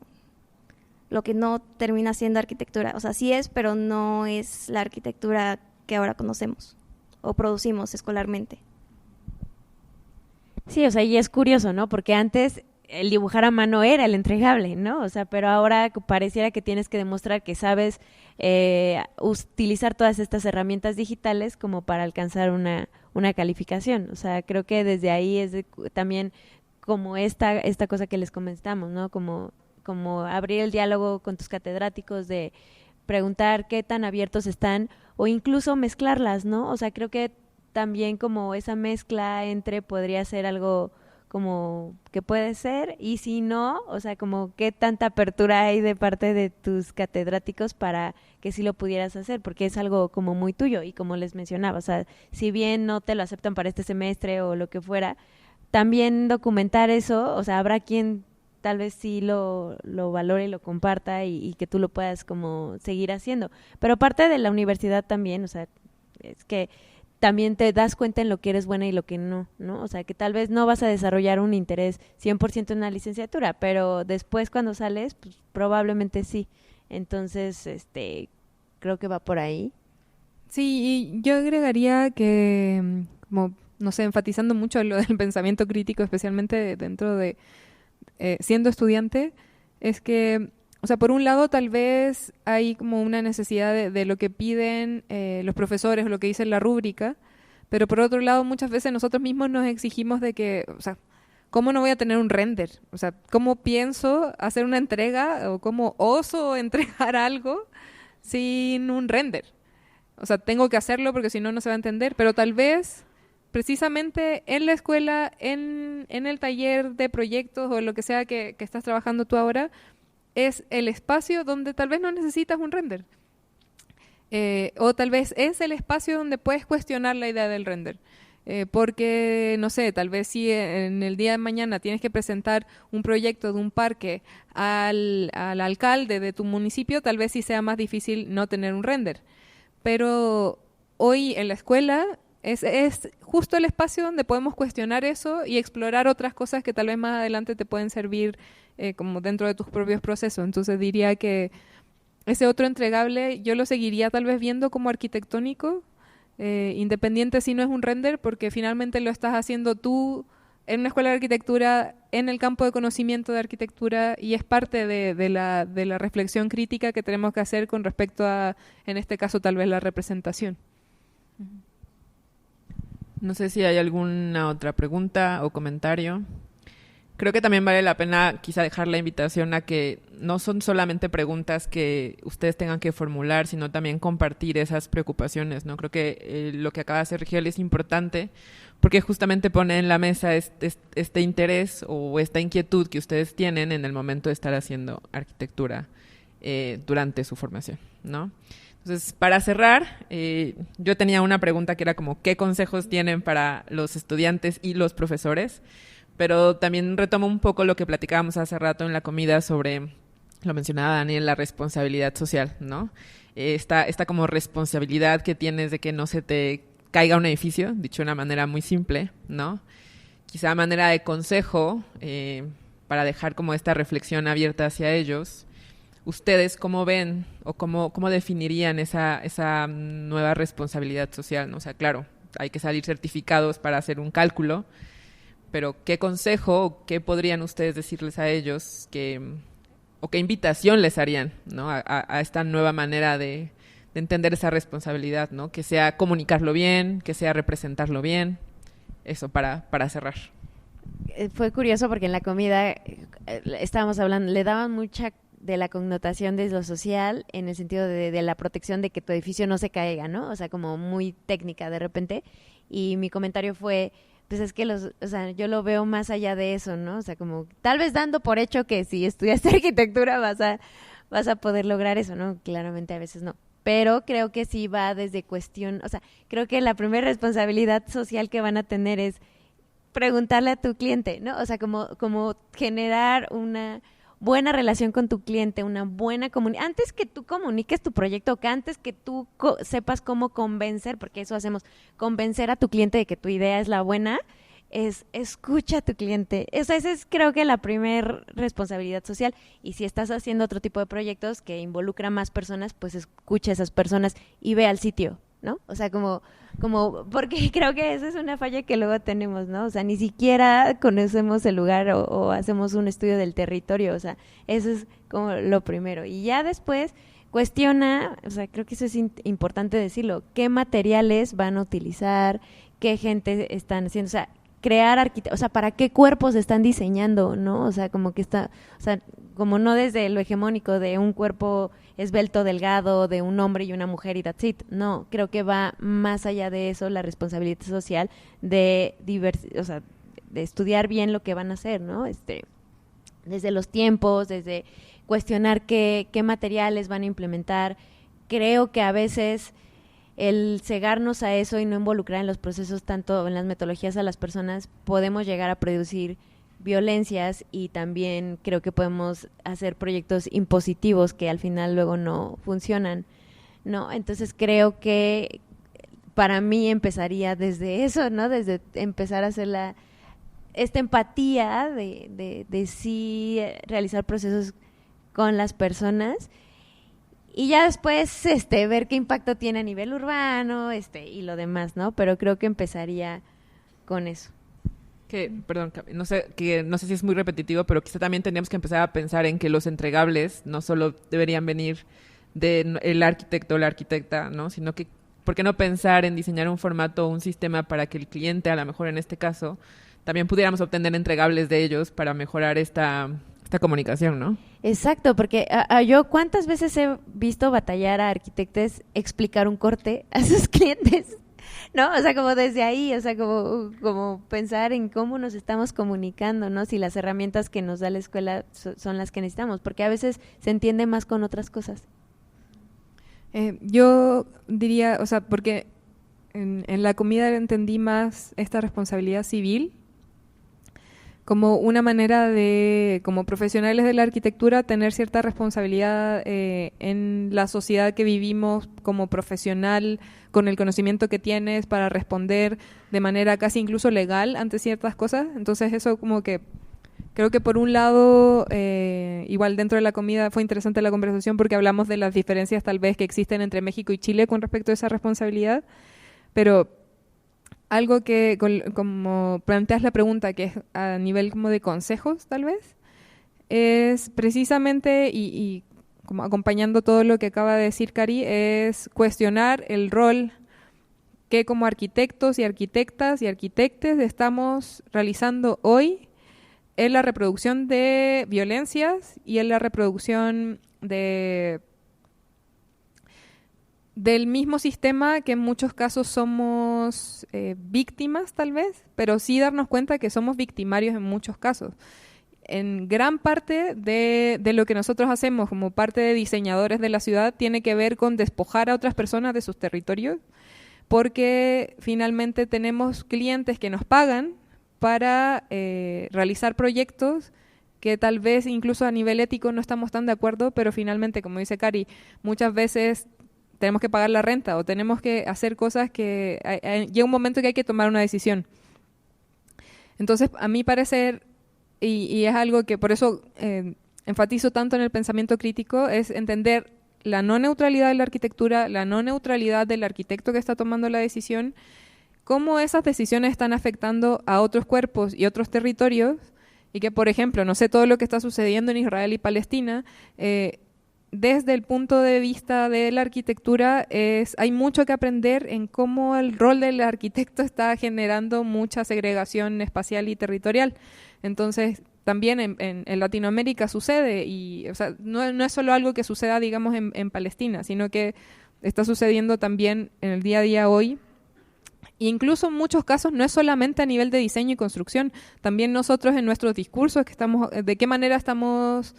lo que no termina siendo arquitectura. O sea, sí es, pero no es la arquitectura que ahora conocemos o producimos escolarmente. Sí, o sea, y es curioso, ¿no? Porque antes el dibujar a mano era el entregable, ¿no? O sea, pero ahora pareciera que tienes que demostrar que sabes utilizar todas estas herramientas digitales como para alcanzar una calificación. O sea, creo que desde ahí es también como esta cosa que les comentamos, ¿no? Como abrir el diálogo con tus catedráticos, de preguntar qué tan abiertos están o incluso mezclarlas, ¿no? O sea, creo que también como esa mezcla entre podría ser algo como que puede ser, y si no, o sea, como qué tanta apertura hay de parte de tus catedráticos para que sí lo pudieras hacer, porque es algo como muy tuyo, y como les mencionaba, o sea, si bien no te lo aceptan para este semestre o lo que fuera, también documentar eso, o sea, habrá quien tal vez sí lo valore y lo comparta y que tú lo puedas como seguir haciendo, pero parte de la universidad también, o sea, es que también te das cuenta en lo que eres buena y lo que no, ¿no? O sea, que tal vez no vas a desarrollar un interés 100% en la licenciatura, pero después cuando sales, pues probablemente sí. Entonces, creo que va por ahí. Sí, y yo agregaría que, como, no sé, enfatizando mucho lo del pensamiento crítico, especialmente dentro de siendo estudiante, es que, o sea, por un lado tal vez hay como una necesidad de lo que piden los profesores o lo que dice la rúbrica, pero por otro lado muchas veces nosotros mismos nos exigimos de que, o sea, ¿cómo no voy a tener un render? O sea, ¿cómo pienso hacer una entrega o cómo oso entregar algo sin un render? O sea, tengo que hacerlo porque si no, no se va a entender, pero tal vez precisamente en la escuela, en el taller de proyectos o lo que sea que estás trabajando tú ahora, es el espacio donde tal vez no necesitas un render. O tal vez es el espacio donde puedes cuestionar la idea del render. Porque, no sé, tal vez si en el día de mañana tienes que presentar un proyecto de un parque al alcalde de tu municipio, tal vez sí sea más difícil no tener un render. Pero hoy en la escuela es justo el espacio donde podemos cuestionar eso y explorar otras cosas que tal vez más adelante te pueden servir como dentro de tus propios procesos. Entonces diría que ese otro entregable yo lo seguiría tal vez viendo como arquitectónico, independiente si no es un render, porque finalmente lo estás haciendo tú en una escuela de arquitectura, en el campo de conocimiento de arquitectura, y es parte de la reflexión crítica que tenemos que hacer con respecto a, en este caso, tal vez la representación. No sé si hay alguna otra pregunta o comentario. Creo que también vale la pena quizá dejar la invitación a que no son solamente preguntas que ustedes tengan que formular, sino también compartir esas preocupaciones, ¿no? Creo que lo que acaba de hacer Rigel es importante porque justamente pone en la mesa este interés o esta inquietud que ustedes tienen en el momento de estar haciendo arquitectura durante su formación, ¿no? Entonces, para cerrar, yo tenía una pregunta que era como, ¿qué consejos tienen para los estudiantes y los profesores? Pero también retomo un poco lo que platicábamos hace rato en la comida sobre, lo mencionaba Daniel, la responsabilidad social, ¿no? Esta como responsabilidad que tienes de que no se te caiga un edificio, dicho de una manera muy simple, ¿no? Quizá a manera de consejo, para dejar como esta reflexión abierta hacia ellos. ¿Ustedes cómo ven o cómo definirían esa nueva responsabilidad social, ¿no? O sea, claro, hay que salir certificados para hacer un cálculo, pero ¿qué consejo o qué podrían ustedes decirles a ellos que o qué invitación les harían, ¿no? A esta nueva manera de entender esa responsabilidad, ¿no? Que sea comunicarlo bien, que sea representarlo bien. Eso, para cerrar. Fue curioso porque en la comida estábamos hablando, le daban mucha de la connotación de lo social en el sentido de la protección de que tu edificio no se caiga, ¿no? O sea, como muy técnica de repente. Y mi comentario fue, pues es que o sea, yo lo veo más allá de eso, ¿no? O sea, como tal vez dando por hecho que si estudiaste arquitectura vas a poder lograr eso, ¿no? Claramente a veces no. Pero creo que sí va desde cuestión, o sea, creo que la primera responsabilidad social que van a tener es preguntarle a tu cliente, ¿no? O sea, como generar una buena relación con tu cliente, una buena comunicación. Antes que tú comuniques tu proyecto, que antes que tú sepas cómo convencer, porque eso hacemos, convencer a tu cliente de que tu idea es la buena, es escucha a tu cliente. Esa es creo que la primera responsabilidad social. Y si estás haciendo otro tipo de proyectos que involucra más personas, pues escucha a esas personas y ve al sitio, ¿no? O sea, como porque creo que esa es una falla que luego tenemos, ¿no? O sea, ni siquiera conocemos el lugar o hacemos un estudio del territorio. O sea, eso es como lo primero. Y ya después cuestiona, o sea, creo que eso es importante decirlo, qué materiales van a utilizar, qué gente están haciendo, o sea, crear o sea, para qué cuerpos están diseñando, ¿no? O sea, como que está, o sea, como no desde lo hegemónico de un cuerpo esbelto, delgado, de un hombre y una mujer y that's it. No, creo que va más allá de eso la responsabilidad social de o sea, de estudiar bien lo que van a hacer, ¿no? Desde los tiempos, desde cuestionar qué materiales van a implementar. Creo que a veces el cegarnos a eso y no involucrar en los procesos, tanto en las metodologías a las personas, podemos llegar a producir violencias y también creo que podemos hacer proyectos impositivos que al final luego no funcionan, ¿no? Entonces creo que para mí empezaría desde eso, ¿no? Desde empezar a hacer esta empatía de sí realizar procesos con las personas. Y ya después ver qué impacto tiene a nivel urbano y lo demás, ¿no? Pero creo que empezaría con eso. Perdón, no sé si es muy repetitivo, pero quizá también tendríamos que empezar a pensar en que los entregables no solo deberían venir del arquitecto o la arquitecta, ¿no? Sino que, ¿por qué no pensar en diseñar un formato o un sistema para que el cliente, a lo mejor en este caso, también pudiéramos obtener entregables de ellos para mejorar esta comunicación, ¿no? Exacto, porque yo cuántas veces he visto batallar a arquitectos explicar un corte a sus clientes, ¿no? O sea, como desde ahí, o sea, como pensar en cómo nos estamos comunicando, ¿no? Si las herramientas que nos da la escuela son las que necesitamos, porque a veces se entiende más con otras cosas. Yo diría, o sea, porque en la comida entendí más esta responsabilidad civil como una manera de, como profesionales de la arquitectura, tener cierta responsabilidad en la sociedad que vivimos como profesional, con el conocimiento que tienes para responder de manera casi incluso legal ante ciertas cosas. Entonces eso como que, creo que por un lado, igual dentro de la comida fue interesante la conversación porque hablamos de las diferencias tal vez que existen entre México y Chile con respecto a esa responsabilidad, pero algo que, como planteas la pregunta, que es a nivel como de consejos, tal vez, es precisamente, y como acompañando todo lo que acaba de decir Cari, es cuestionar el rol que como arquitectos y arquitectas y arquitectes estamos realizando hoy en la reproducción de violencias y en la reproducción del mismo sistema que en muchos casos somos víctimas tal vez, pero sí darnos cuenta que somos victimarios en muchos casos. En gran parte de lo que nosotros hacemos como parte de diseñadores de la ciudad tiene que ver con despojar a otras personas de sus territorios, porque finalmente tenemos clientes que nos pagan para realizar proyectos que tal vez incluso a nivel ético no estamos tan de acuerdo, pero finalmente, como dice Cari, muchas veces tenemos que pagar la renta o tenemos que hacer cosas que llega un momento que hay que tomar una decisión. Entonces, a mi parecer, y es algo que por eso enfatizo tanto en el pensamiento crítico, es entender la no neutralidad de la arquitectura, la no neutralidad del arquitecto que está tomando la decisión, cómo esas decisiones están afectando a otros cuerpos y otros territorios y que, por ejemplo, no sé, todo lo que está sucediendo en Israel y Palestina, desde el punto de vista de la arquitectura, hay mucho que aprender en cómo el rol del arquitecto está generando mucha segregación espacial y territorial. Entonces, también en Latinoamérica sucede, y o sea, no es solo algo que suceda, digamos, en Palestina, sino que está sucediendo también en el día a día hoy. E incluso en muchos casos no es solamente a nivel de diseño y construcción, también nosotros en nuestros discursos, de qué manera estamos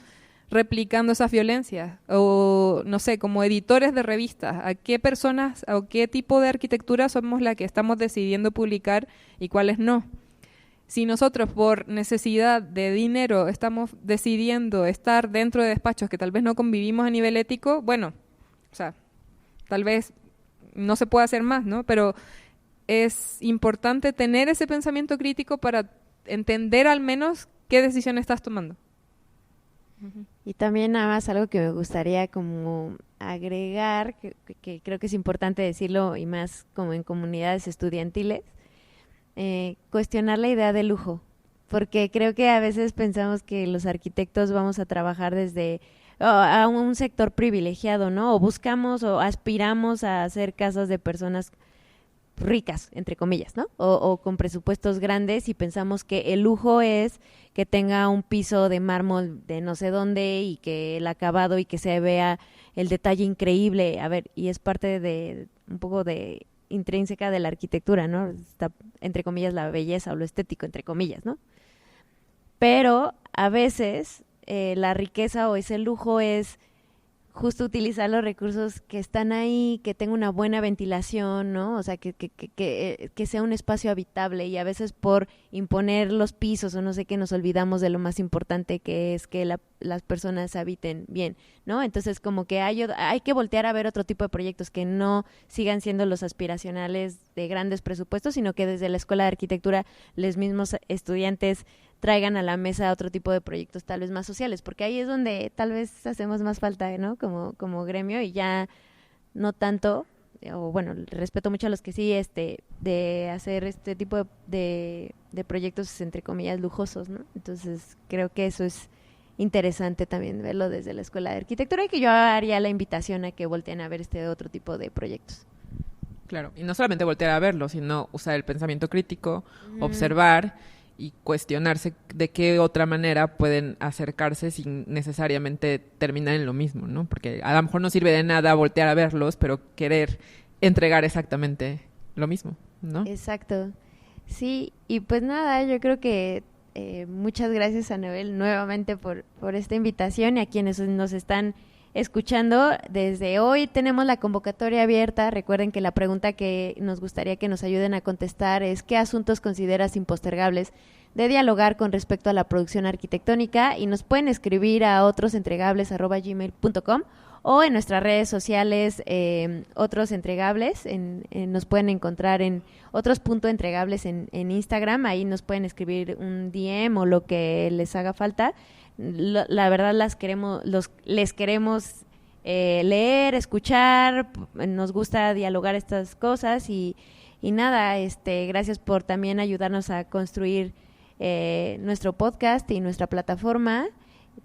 replicando esas violencias, o no sé, como editores de revistas, a qué personas o qué tipo de arquitectura somos la que estamos decidiendo publicar y cuáles no. Si nosotros por necesidad de dinero estamos decidiendo estar dentro de despachos que tal vez no convivimos a nivel ético, bueno, o sea, tal vez no se puede hacer más, ¿no? Pero es importante tener ese pensamiento crítico para entender al menos qué decisión estás tomando. Y también nada más algo que me gustaría como agregar, que creo que es importante decirlo, y más como en comunidades estudiantiles, cuestionar la idea de lujo, porque creo que a veces pensamos que los arquitectos vamos a trabajar desde a un sector privilegiado, ¿no? O buscamos o aspiramos a hacer casas de personas ricas, entre comillas, ¿no? O con presupuestos grandes, y pensamos que el lujo es que tenga un piso de mármol de no sé dónde y que el acabado y que se vea el detalle increíble. A ver, y es parte de un poco de intrínseca de la arquitectura, ¿no? Está, entre comillas, la belleza o lo estético, entre comillas, ¿no? Pero a veces la riqueza o ese lujo es justo utilizar los recursos que están ahí, que tenga una buena ventilación, ¿no? O sea, que sea un espacio habitable, y a veces por imponer los pisos o no sé qué nos olvidamos de lo más importante, que es que las personas habiten bien, ¿no? Entonces como que hay que voltear a ver otro tipo de proyectos que no sigan siendo los aspiracionales de grandes presupuestos, sino que desde la Escuela de Arquitectura los mismos estudiantes traigan a la mesa otro tipo de proyectos tal vez más sociales, porque ahí es donde tal vez hacemos más falta, ¿no? Como gremio, y ya no tanto, o bueno, respeto mucho a los que sí, de hacer este tipo de proyectos entre comillas lujosos, ¿no? Entonces creo que eso es interesante también verlo desde la Escuela de Arquitectura, y que yo haría la invitación a que volteen a ver otro tipo de proyectos. Claro, y no solamente voltear a verlo, sino usar el pensamiento crítico, observar y cuestionarse de qué otra manera pueden acercarse sin necesariamente terminar en lo mismo, ¿no? Porque a lo mejor no sirve de nada voltear a verlos, pero querer entregar exactamente lo mismo, ¿no? Exacto. Sí, y pues nada, yo creo que muchas gracias, Anabel, nuevamente por esta invitación, y a quienes nos están escuchando. Desde hoy tenemos la convocatoria abierta. Recuerden que la pregunta que nos gustaría que nos ayuden a contestar es: ¿qué asuntos consideras impostergables de dialogar con respecto a la producción arquitectónica? Y nos pueden escribir a otrosentregables@gmail.com, o en nuestras redes sociales, Otros Entregables. Nos pueden encontrar en otros.entregables en Instagram. Ahí nos pueden escribir un DM o lo que les haga falta. La verdad les queremos leer, escuchar, nos gusta dialogar estas cosas, y nada, gracias por también ayudarnos a construir nuestro podcast y nuestra plataforma.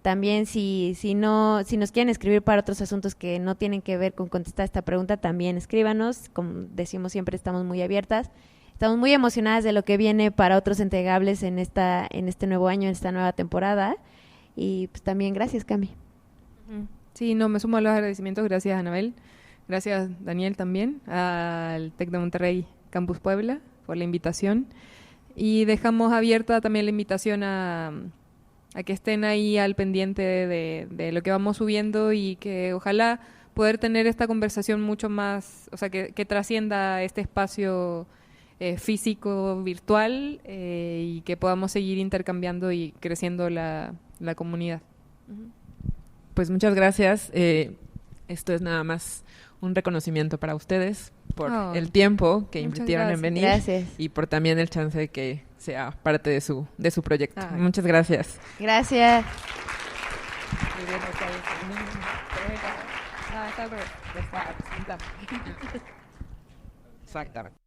También si nos quieren escribir para otros asuntos que no tienen que ver con contestar esta pregunta, también escríbanos. Como decimos siempre, estamos muy abiertas. Estamos muy emocionadas de lo que viene para Otros Entregables en este nuevo año, en esta nueva temporada. Y pues también gracias, Cami. Sí, no, me sumo a los agradecimientos. Gracias, Anabel. Gracias, Daniel, también, al TEC de Monterrey Campus Puebla, por la invitación. Y dejamos abierta también la invitación a que estén ahí al pendiente de lo que vamos subiendo, y que ojalá poder tener esta conversación mucho más, o sea, que trascienda este espacio físico, virtual, y que podamos seguir intercambiando y creciendo la comunidad. Pues muchas gracias. Esto es nada más un reconocimiento para ustedes por el tiempo que invirtieron en venir. Gracias. Y por también el chance de que sea parte de su proyecto. Muchas gracias. Gracias. Exactamente.